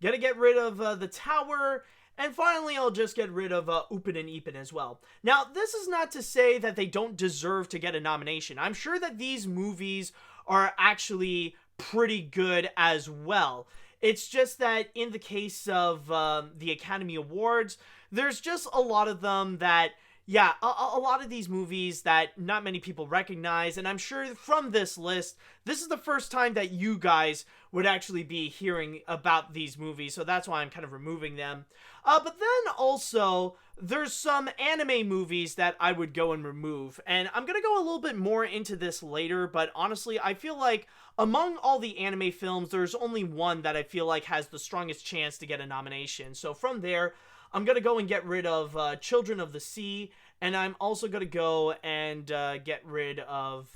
Gotta get rid of the Tower. And finally, I'll just get rid of Upin and Ipin as well. Now, this is not to say that they don't deserve to get a nomination. I'm sure that these movies are actually pretty good as well. It's just that in the case of the Academy Awards, there's just a lot of them that, yeah, a lot of these movies that not many people recognize. And I'm sure from this list, this is the first time that you guys would actually be hearing about these movies. So that's why I'm kind of removing them. But then also, there's some anime movies that I would go and remove. And I'm going to go a little bit more into this later. But honestly, I feel like among all the anime films, there's only one that I feel like has the strongest chance to get a nomination. So from there, I'm going to go and get rid of Children of the Sea. And I'm also going to go and get rid of...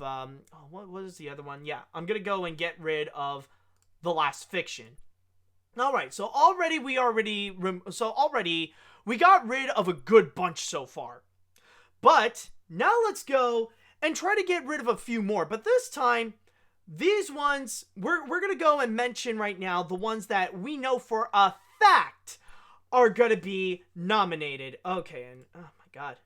what is the other one? Yeah, I'm going to go and get rid of The Last Fiction. Alright, so already we got rid of a good bunch so far. But now let's go and try to get rid of a few more. But this time, these ones, we're going to go and mention right now the ones that we know for a fact are going to be nominated. Okay, and oh my god.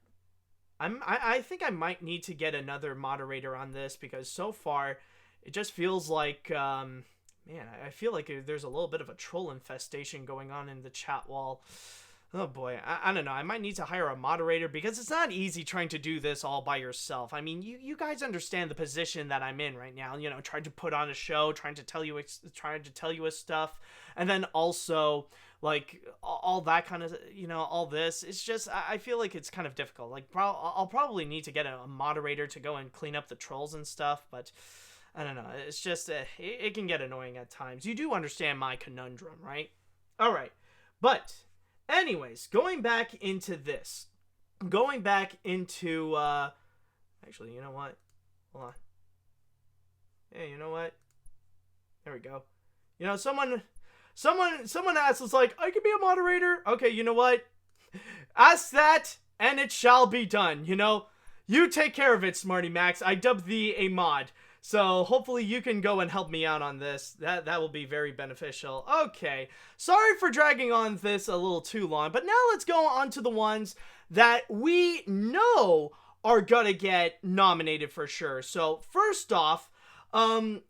I think I might need to get another moderator on this because so far it just feels like... Man, I feel like there's a little bit of a troll infestation going on in the chat wall. Oh boy, I don't know. I might need to hire a moderator because it's not easy trying to do this all by yourself. I mean, you guys understand the position that I'm in right now. You know, trying to put on a show, trying to tell you a stuff, and then also like all that kind of, you know, all this. It's just I feel like it's kind of difficult. Like I'll probably need to get a moderator to go and clean up the trolls and stuff, but. I don't know. It's just, it can get annoying at times. You do understand my conundrum, right? All right. But, anyways, going back into this. Going back into, actually, you know what? Hold on. Yeah, you know what? There we go. You know, someone asked, it's like, I could be a moderator. Okay, you know what? Ask that, and it shall be done, you know? You take care of it, Smarty Max. I dubbed thee a mod. So hopefully you can go and help me out on this. That will be very beneficial. Okay, sorry for dragging on this a little too long, but now let's go on to the ones that we know are gonna get nominated for sure. So first off, we're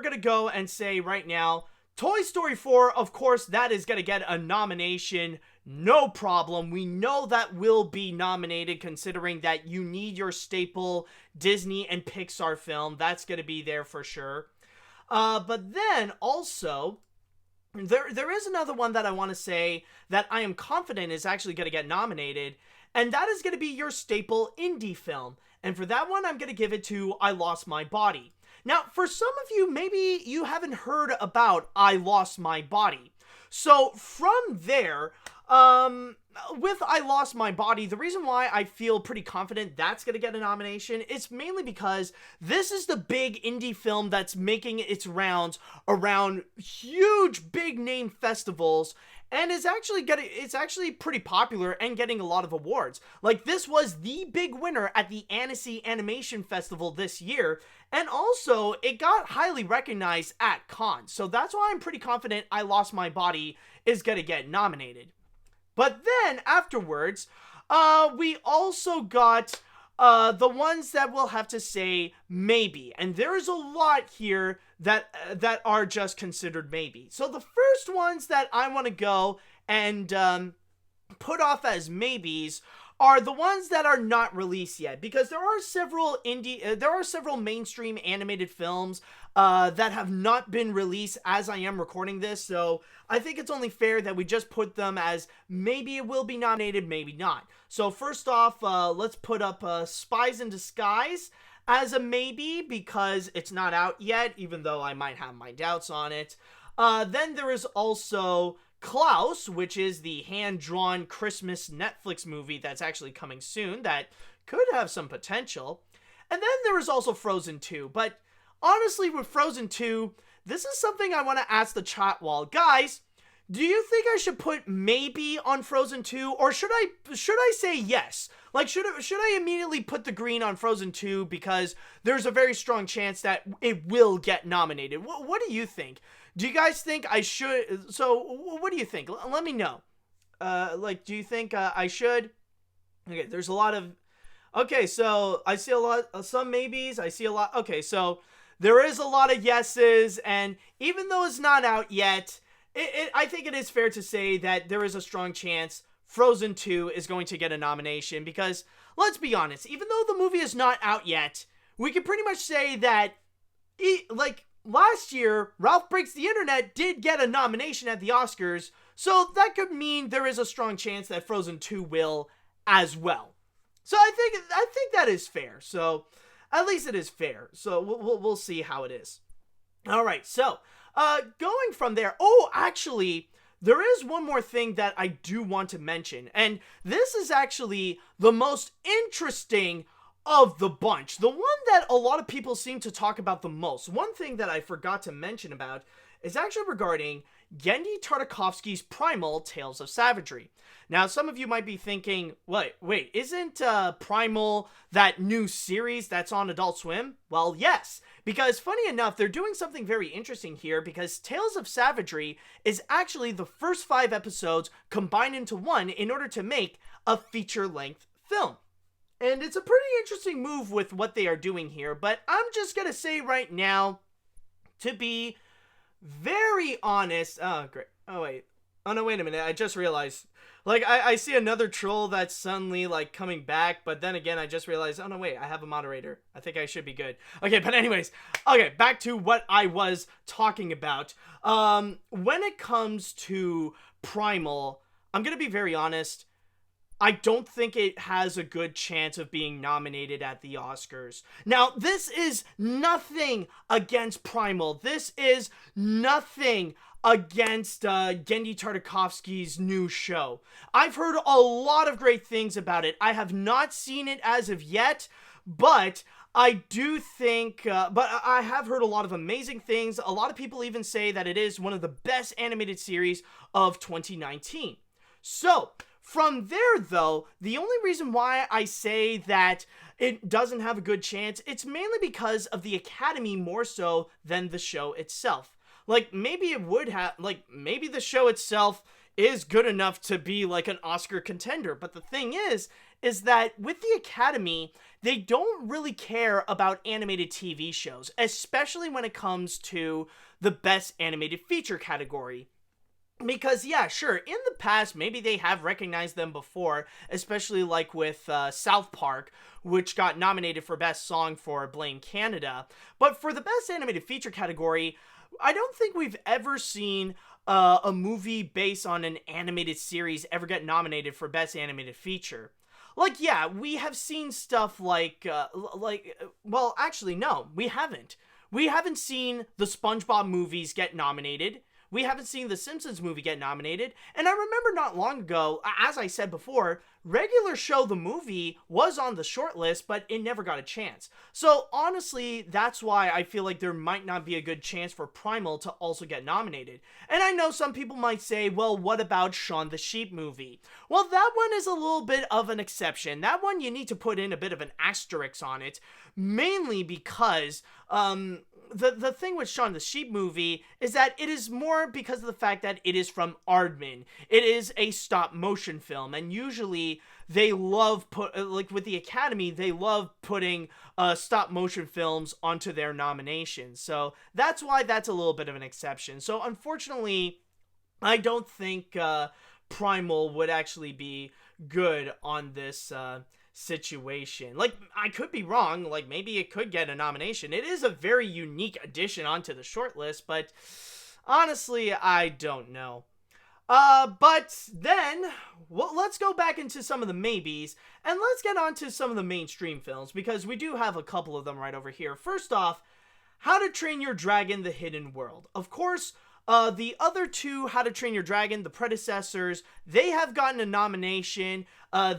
gonna go and say right now, Toy Story 4, of course, that is gonna get a nomination. No problem. We know that will be nominated considering that you need your staple Disney and Pixar film. That's going to be there for sure. But then also, there is another one that I want to say that I am confident is actually going to get nominated. And that is going to be your staple indie film. And for that one, I'm going to give it to I Lost My Body. Now, for some of you, maybe you haven't heard about I Lost My Body. So from there... with I Lost My Body, the reason why I feel pretty confident that's gonna get a nomination is mainly because this is the big indie film that's making its rounds around huge big name festivals and it's actually pretty popular and getting a lot of awards. Like, this was the big winner at the Annecy Animation Festival this year, and also it got highly recognized at cons. So that's why I'm pretty confident I Lost My Body is gonna get nominated. But then, afterwards, we also got the ones that we'll have to say maybe. And there's a lot here that are just considered maybe. So the first ones that I want to go and put off as maybes are the ones that are not released yet, because there are several mainstream animated films that have not been released as I am recording this, so I think it's only fair that we just put them as maybe it will be nominated, maybe not. So first off, let's put up Spies in Disguise as a maybe, because it's not out yet, even though I might have my doubts on it. Then there is also Klaus, which is the hand-drawn Christmas Netflix movie that's actually coming soon that could have some potential. And then there is also Frozen 2. But honestly, with Frozen 2, this is something I want to ask the chat wall. Guys, do you think I should put maybe on Frozen 2, or should I say yes? Like, should I immediately put the green on Frozen 2 because there's a very strong chance that it will get nominated? What do you think? Do you guys think I should? So, what do you think? Let me know. Do you think I should? Okay, there's a lot of... Okay, so I see a lot, some maybes, I see a lot... Okay, so there is a lot of yeses, and even though it's not out yet... I think it is fair to say that there is a strong chance Frozen 2 is going to get a nomination because, let's be honest, even though the movie is not out yet, we can pretty much say that, last year, Ralph Breaks the Internet did get a nomination at the Oscars, so that could mean there is a strong chance that Frozen 2 will as well. So I think that is fair. So, at least it is fair. So, we'll see how it is. Alright, so... going from there, actually, there is one more thing that I do want to mention, and this is actually the most interesting of the bunch, the one that a lot of people seem to talk about the most. One thing that I forgot to mention about is actually regarding Genndy Tartakovsky's Primal Tales of Savagery. Now, some of you might be thinking, wait, isn't Primal that new series that's on Adult Swim? Well, yes, because funny enough, they're doing something very interesting here because Tales of Savagery is actually the first 5 episodes combined into one in order to make a feature-length film. And it's a pretty interesting move with what they are doing here, but I'm just gonna say right now, to be very honest... Oh, great. Oh, wait. Oh, no, wait a minute. I just realized... I see another troll that's suddenly, coming back, but then again, I just realized, oh, no, wait, I have a moderator. I think I should be good. Okay, but anyways, okay, back to what I was talking about. When it comes to Primal, I'm gonna be very honest, I don't think it has a good chance of being nominated at the Oscars. Now, this is nothing against Primal. This is nothing against Genndy Tartakovsky's new show. I've heard a lot of great things about it. I have not seen it as of yet, but I do think, but I have heard a lot of amazing things. A lot of people even say that it is one of the best animated series of 2019. So, from there, though, the only reason why I say that it doesn't have a good chance, it's mainly because of the Academy more so than the show itself. Maybe it would have, maybe the show itself is good enough to be, an Oscar contender. But the thing is that with the Academy, they don't really care about animated TV shows, especially when it comes to the Best Animated Feature category. Because, yeah, sure, in the past, maybe they have recognized them before, especially with South Park, which got nominated for Best Song for Blame Canada. But for the Best Animated Feature category, I don't think we've ever seen a movie based on an animated series ever get nominated for Best Animated Feature. Yeah, we have seen stuff well, actually, no, we haven't. We haven't seen the SpongeBob movies get nominated. We haven't seen the Simpsons movie get nominated. And I remember not long ago, as I said before, Regular Show the movie was on the shortlist, but it never got a chance. So honestly, that's why I feel like there might not be a good chance for Primal to also get nominated. And I know some people might say, well, what about Shaun the Sheep movie? Well, that one is a little bit of an exception. That one you need to put in a bit of an asterisk on it, mainly because, the thing with Shaun the Sheep movie is that it is more because of the fact that it is from Aardman. It is a stop motion film, and usually they love with the Academy, they love putting stop motion films onto their nominations. So that's why that's a little bit of an exception. So unfortunately, I don't think Primal would actually be good on this situation. I could be wrong, maybe it could get a nomination. It is a very unique addition onto the shortlist, but honestly, I don't know. But then, well, let's go back into some of the maybes, and let's get on to some of the mainstream films, because we do have a couple of them right over here. First off, How to Train Your Dragon: The Hidden World. Of course, The other two, How to Train Your Dragon, the predecessors, they have gotten a nomination.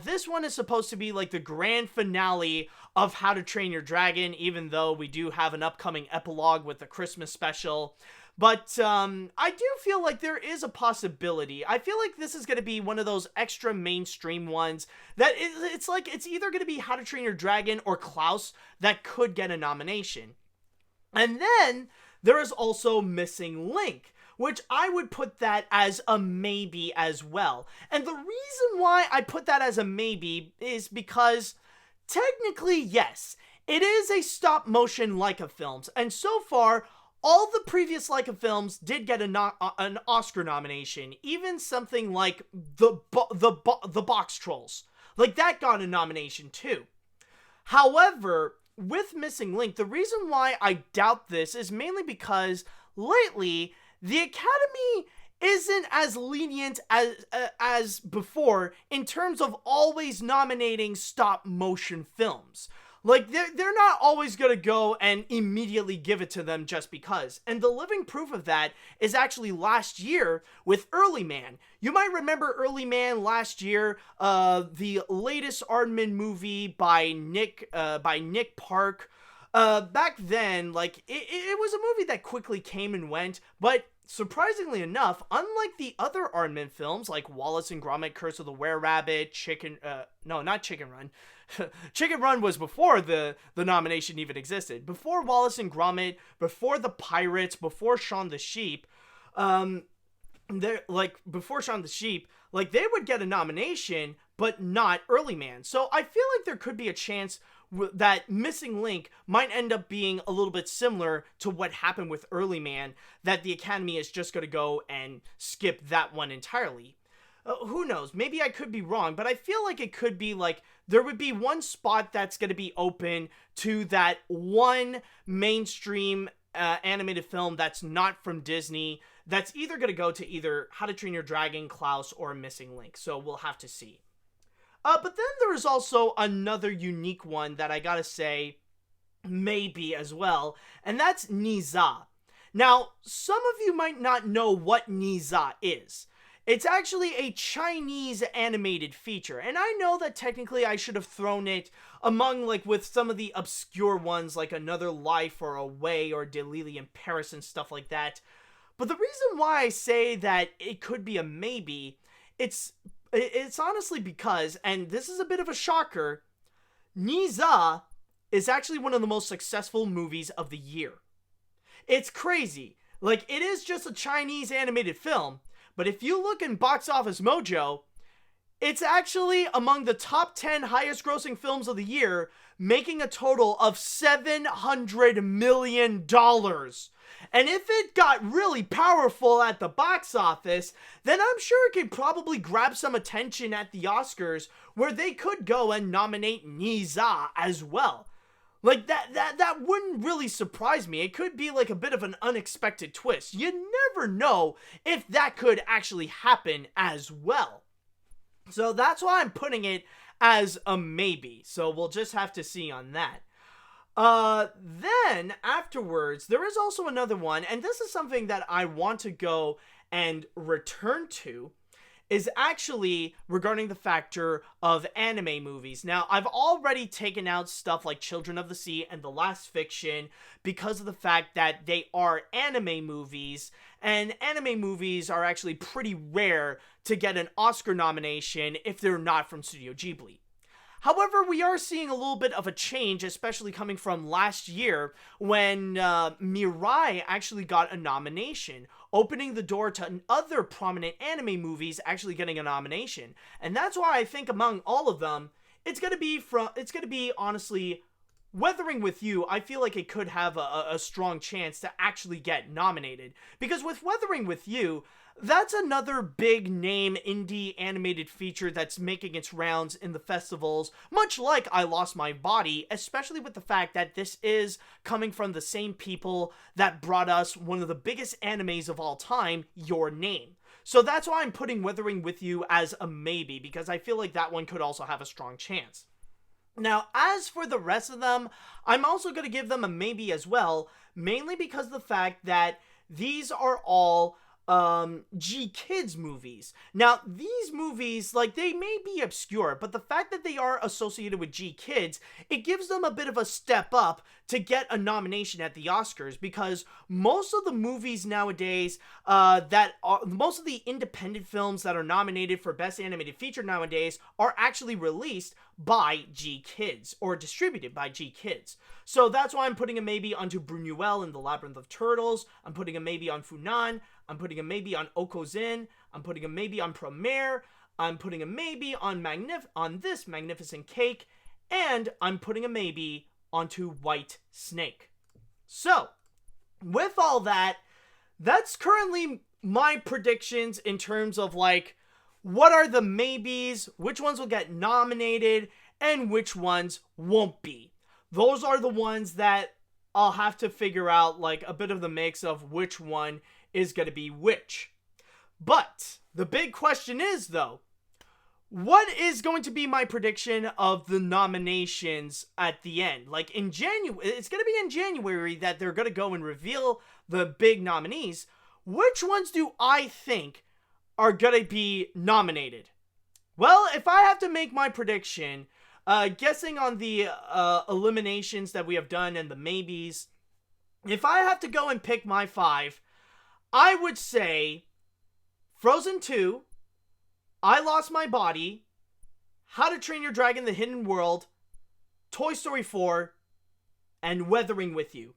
This one is supposed to be like the grand finale of How to Train Your Dragon, even though we do have an upcoming epilogue with the Christmas special. But I do feel like there is a possibility. I feel like this is going to be one of those extra mainstream ones that it's like it's either going to be How to Train Your Dragon or Klaus that could get a nomination. And then there is also Missing Link, which I would put that as a maybe as well. And the reason why I put that as a maybe is because technically, yes, it is a stop motion Leica films. And so far, all the previous Leica films did get an Oscar nomination. Even something like the Box Trolls. Like, that got a nomination too. However, with Missing Link, the reason why I doubt this is mainly because lately, the Academy isn't as lenient as before in terms of always nominating stop motion films. Like, they're not always gonna go and immediately give it to them just because. And the living proof of that is actually last year with Early Man. You might remember Early Man last year, the latest Aardman movie by Nick Park. Back then, like, it was a movie that quickly came and went, but surprisingly enough, unlike the other Aardman films like Wallace and Gromit, Curse of the Were-Rabbit, Chicken Run. Chicken Run was before the nomination even existed. Before Wallace and Gromit, before the Pirates, before Shaun the Sheep, before Shaun the Sheep, like, they would get a nomination, but not Early Man. So I feel like there could be a chance that Missing Link might end up being a little bit similar to what happened with Early Man, that the Academy is just going to go and skip that one entirely. Who knows? Maybe I could be wrong, but I feel like it could be like there would be one spot that's going to be open to that one mainstream animated film that's not from Disney, that's either going to go to either How to Train Your Dragon, Klaus, or Missing Link. So we'll have to see. But then there is also another unique one that I gotta say, maybe as well, and that's Niza. Now, some of you might not know what Niza is. It's actually a Chinese animated feature, and I know that technically I should have thrown it among, like, with some of the obscure ones, like Another Life or Away or Delili in Paris and stuff like that. But the reason why I say that it could be a maybe, it's honestly because, and this is a bit of a shocker, Niza is actually one of the most successful movies of the year. It's crazy. Like, it is just a Chinese animated film, but if you look in Box Office Mojo, it's actually among the top 10 highest grossing films of the year, making a total of $700 million. And if it got really powerful at the box office, then I'm sure it could probably grab some attention at the Oscars, where they could go and nominate Niza as well. Like, that wouldn't really surprise me. It could be like a bit of an unexpected twist. You never know if that could actually happen as well. So that's why I'm putting it as a maybe. So we'll just have to see on that. Then afterwards, there is also another one, and this is something that I want to go and return to, is actually regarding the factor of anime movies. Now, I've already taken out stuff like Children of the Sea and The Last Fiction because of the fact that they are anime movies, and anime movies are actually pretty rare to get an Oscar nomination if they're not from Studio Ghibli. However, we are seeing a little bit of a change, especially coming from last year when Mirai actually got a nomination, opening the door to other prominent anime movies actually getting a nomination. And that's why I think among all of them, it's gonna be honestly, Weathering with You. I feel like it could have a strong chance to actually get nominated, because with Weathering with You, that's another big name indie animated feature that's making its rounds in the festivals, much like I Lost My Body, especially with the fact that this is coming from the same people that brought us one of the biggest animes of all time, Your Name. So that's why I'm putting Weathering with You as a maybe, because I feel like that one could also have a strong chance. Now, as for the rest of them, I'm also going to give them a maybe as well, mainly because of the fact that these are all G Kids movies. Now, these movies, like, they may be obscure, but the fact that they are associated with G Kids, it gives them a bit of a step up to get a nomination at the Oscars, because most of the movies nowadays, most of the independent films that are nominated for Best Animated Feature nowadays are actually released by G Kids, or distributed by G Kids. So that's why I'm putting a maybe onto Buñuel and the Labyrinth of Turtles. I'm putting a maybe on Funan. I'm putting a maybe on Okozin. I'm putting a maybe on Premiere. I'm putting a maybe on this Magnificent Cake. And I'm putting a maybe onto White Snake. So, with all that, that's currently my predictions in terms of, like, what are the maybes, which ones will get nominated, and which ones won't be. Those are the ones that I'll have to figure out, like, a bit of the mix of which one is going to be which. But the big question is, though, what is going to be my prediction of the nominations at the end? Like, in January, it's going to be in January that they're going to go and reveal the big nominees. Which ones do I think are going to be nominated? Well, if I have to make my prediction, guessing on the eliminations that we have done and the maybes, if I have to go and pick my 5, I would say Frozen 2, I Lost My Body, How to Train Your Dragon: The Hidden World, Toy Story 4, and Weathering With You.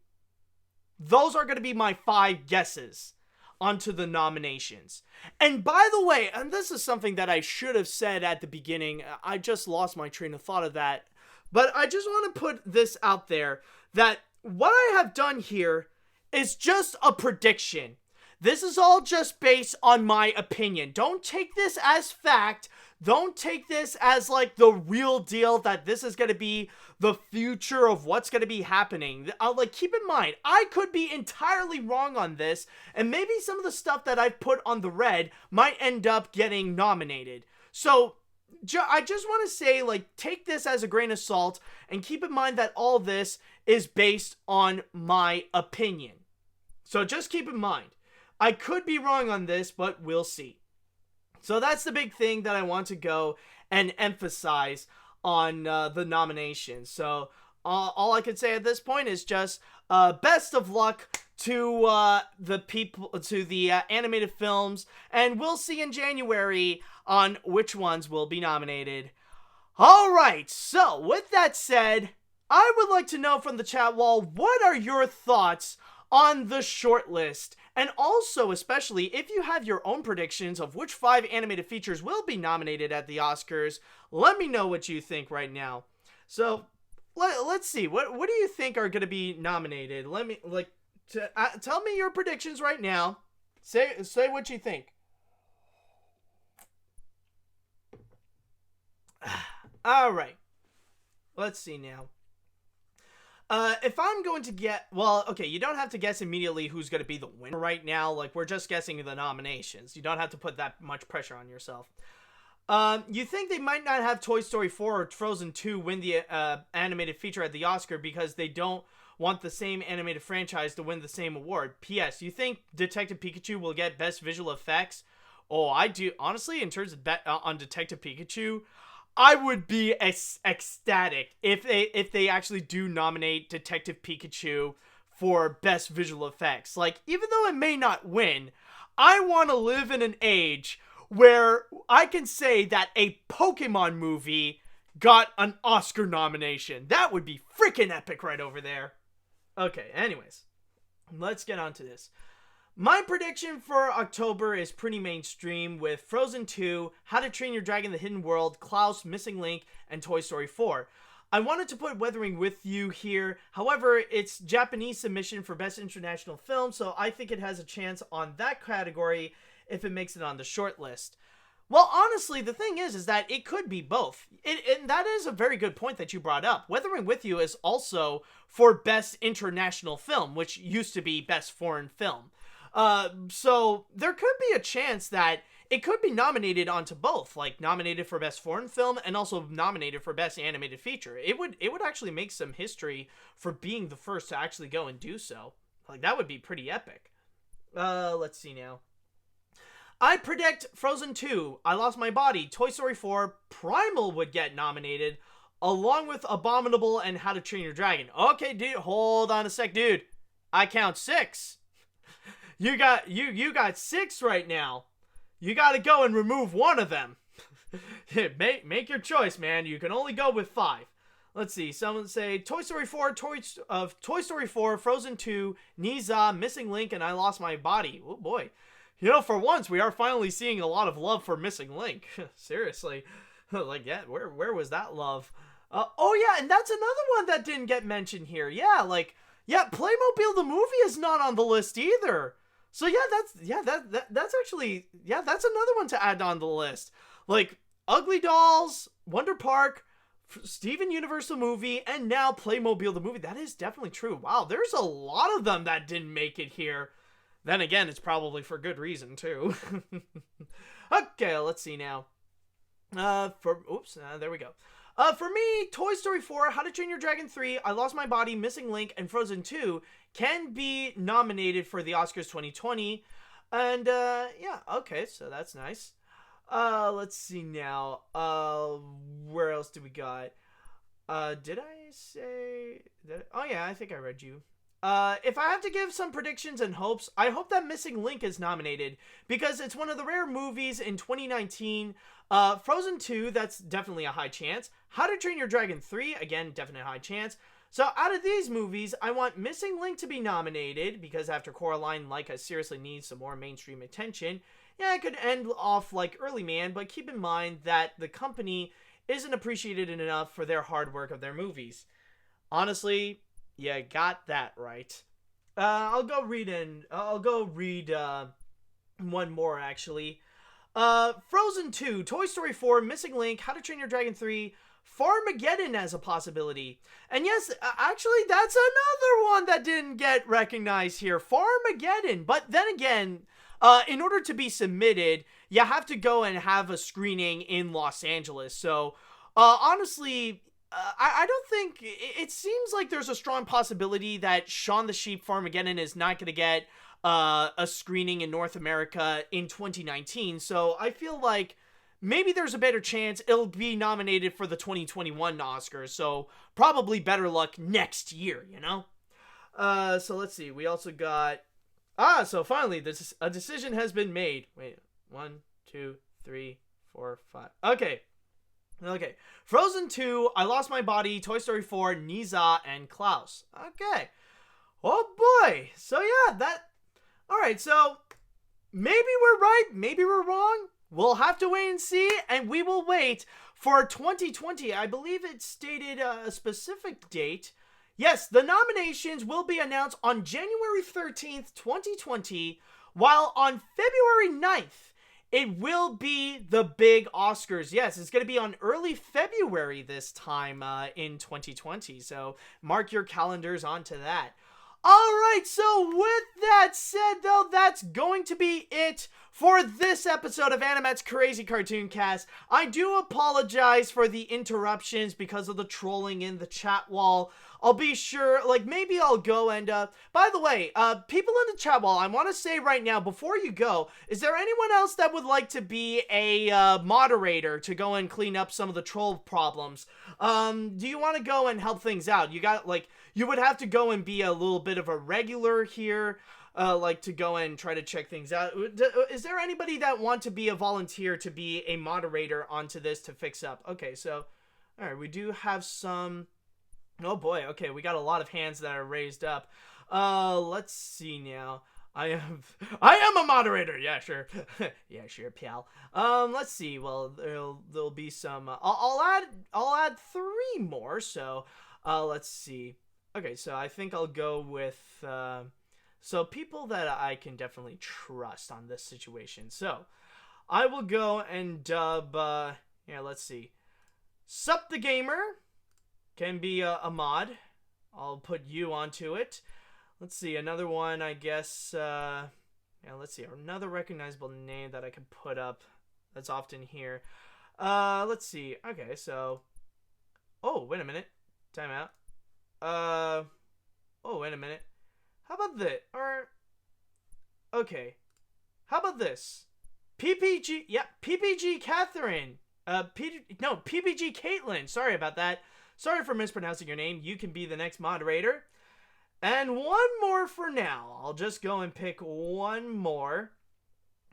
Those are going to be my 5 guesses onto the nominations. And by the way, and this is something that I should have said at the beginning, I just lost my train of thought of that, but I just want to put this out there, that what I have done here is just a prediction. This is all just based on my opinion. Don't take this as fact. Don't take this as, like, the real deal, that this is going to be the future of what's going to be happening. Like, keep in mind, I could be entirely wrong on this, and maybe some of the stuff that I've put on the red might end up getting nominated. So, I just want to say, like, take this as a grain of salt, and keep in mind that all this is based on my opinion. So, just keep in mind. I could be wrong on this, but we'll see. So that's the big thing that I want to go and emphasize on the nominations. So all I can say at this point is just best of luck to the people, to the animated films, and we'll see in January on which ones will be nominated. All right, so with that said, I would like to know from the chat wall, what are your thoughts on the shortlist? And also, especially, if you have your own predictions of which 5 animated features will be nominated at the Oscars, let me know what you think right now. So, let's see. What do you think are going to be nominated? Let me, tell me your predictions right now. Say what you think. All right. Let's see now. If I'm going to get, well, okay, you don't have to guess immediately who's going to be the winner right now. Like, we're just guessing the nominations. You don't have to put that much pressure on yourself. You think they might not have Toy Story 4 or Frozen 2 win the animated feature at the Oscar because they don't want the same animated franchise to win the same award. P.S. You think Detective Pikachu will get Best Visual Effects? Oh, I do. Honestly, in terms of on Detective Pikachu, I would be ecstatic if they actually do nominate Detective Pikachu for Best Visual Effects. Like, even though it may not win, I want to live in an age where I can say that a Pokemon movie got an Oscar nomination. That would be freaking epic right over there. Okay, anyways, let's get on to this. My prediction for October is pretty mainstream, with Frozen 2, How to Train Your Dragon: The Hidden World, Klaus, Missing Link, and Toy Story 4. I wanted to put Weathering With You here, however, it's Japanese submission for Best International Film, so I think it has a chance on that category if it makes it on the short list. Well, honestly, the thing is that it could be both. And that is a very good point that you brought up. Weathering With You is also for Best International Film, which used to be Best Foreign Film. So there could be a chance that it could be nominated onto both, like nominated for Best Foreign Film and also nominated for Best Animated Feature. It would actually make some history for being the first to actually go and do so. Like, that would be pretty epic. Let's see now. I predict Frozen 2, I Lost My Body, Toy Story 4, Primal would get nominated, along with Abominable and How to Train Your Dragon. Okay, dude, hold on a sec, dude. I count 6. You got 6 right now. You got to go and remove one of them. make your choice, man. You can only go with 5. Let's see. Someone say Toy Story 4, Toy Story 4, Frozen 2, Niza, Missing Link, and I Lost My Body. Oh boy. You know, for once, we are finally seeing a lot of love for Missing Link. Seriously. Like, yeah, where was that love? Oh, yeah, and that's another one that didn't get mentioned here. Yeah, like, yeah, Playmobil the movie is not on the list either. So, yeah, that's actually, yeah, that's another one to add on the list. Like, Ugly Dolls, Wonder Park, Steven Universe the movie, and now Playmobil the movie. That is definitely true. Wow, there's a lot of them that didn't make it here. Then again, it's probably for good reason, too. Okay, let's see now. There we go. For me, Toy Story 4, How to Train Your Dragon 3, I Lost My Body, Missing Link, and Frozen 2 can be nominated for the Oscars 2020. And, yeah, okay, so that's nice. Let's see now. Where else do we got? Did I say that? Oh, yeah, I think I read you. If I have to give some predictions and hopes, I hope that Missing Link is nominated because it's one of the rare movies in 2019. Frozen 2, that's definitely a high chance. How to Train Your Dragon 3, again, definitely a high chance. So out of these movies, I want Missing Link to be nominated because after Coraline, Laika seriously needs some more mainstream attention. Yeah, I could end off like Early Man, but keep in mind that the company isn't appreciated enough for their hard work of their movies. Honestly, yeah, got that right. I'll go read one more actually. Frozen 2, Toy Story 4, Missing Link, How to Train Your Dragon 3, Farmageddon as a possibility. And yes, actually that's another one that didn't get recognized here. Farmageddon. But then again, in order to be submitted, you have to go and have a screening in Los Angeles. So, honestly, I don't think, it seems like there's a strong possibility that Shaun the Sheep Farmageddon is not going to get a screening in North America in 2019. So I feel like maybe there's a better chance it'll be nominated for the 2021 Oscars. So probably better luck next year, you know? So let's see. We also got... so finally, a decision has been made. Wait, 1, 2, 3, 4, 5. Okay. Frozen 2, I Lost My Body, Toy Story 4, Niza, and Klaus. Okay. Oh boy. So yeah, alright, so maybe we're right, maybe we're wrong. We'll have to wait and see, and we will wait for 2020. I believe it stated a specific date. Yes, the nominations will be announced on January 13th, 2020, while on February 9th, it will be the big Oscars. Yes, it's going to be on early February this time in 2020. So mark your calendars onto that. All right, so with that said, though, that's going to be it for this episode of AniMat's Crazy Cartoon Cast. I do apologize for the interruptions because of the trolling in the chat wall. I'll be sure, like, maybe I'll go and, by the way, people in the chat wall, I want to say right now, before you go, is there anyone else that would like to be a, moderator to go and clean up some of the troll problems? Do you want to go and help things out? You would have to go and be a little bit of a regular here, to go and try to check things out. Is there anybody that want to be a volunteer to be a moderator onto this to fix up? Okay, so, alright, we do have some... Oh boy, okay, we got a lot of hands that are raised up. Let's see now. I am a moderator. Yeah, sure. Yeah, sure, pal. Let's see. Well, there'll be some. I'll add 3 more. So, let's see. Okay, so I think I'll go with so people that I can definitely trust on this situation. So, I will go and dub. Yeah, let's see. Sup the Gamer can be a mod. I'll put you onto it. Let's see, another one, I guess, yeah, let's see, another recognizable name that I could put up that's often here. Let's see, okay, so, oh, wait a minute, time out. Oh, wait a minute, how about this, or, Okay. How about this? PPG, yeah, PPG Catherine. PPG Caitlin. Sorry about that. Sorry for mispronouncing your name. You can be the next moderator. And one more for now. I'll just go and pick one more.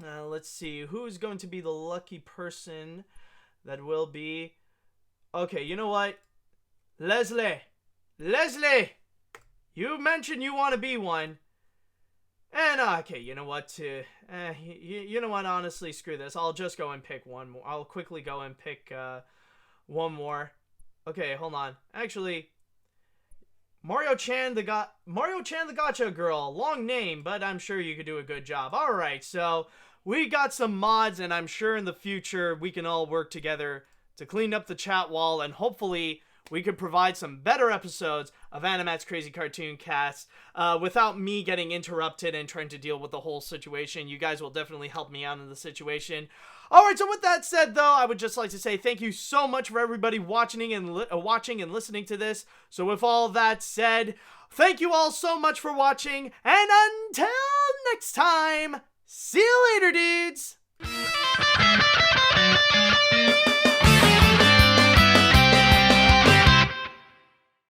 Let's see. Who's going to be the lucky person that will be... Okay, you know what? Leslie, you mentioned you want to be one. And, okay, you know what? You know what? Honestly, screw this. I'll just go and pick one more. I'll quickly go and pick one more. Okay, hold on. Actually... Mario Chan the Gotcha Girl. Long name, but I'm sure you could do a good job. Alright, so we got some mods, and I'm sure in the future we can all work together to clean up the chat wall, and hopefully we could provide some better episodes of AniMat's Crazy Cartoon Cast without me getting interrupted and trying to deal with the whole situation. You guys will definitely help me out in the situation. Alright, so with that said, though, I would just like to say thank you so much for everybody watching and listening to this. So with all that said, thank you all so much for watching, and until next time, see you later, dudes!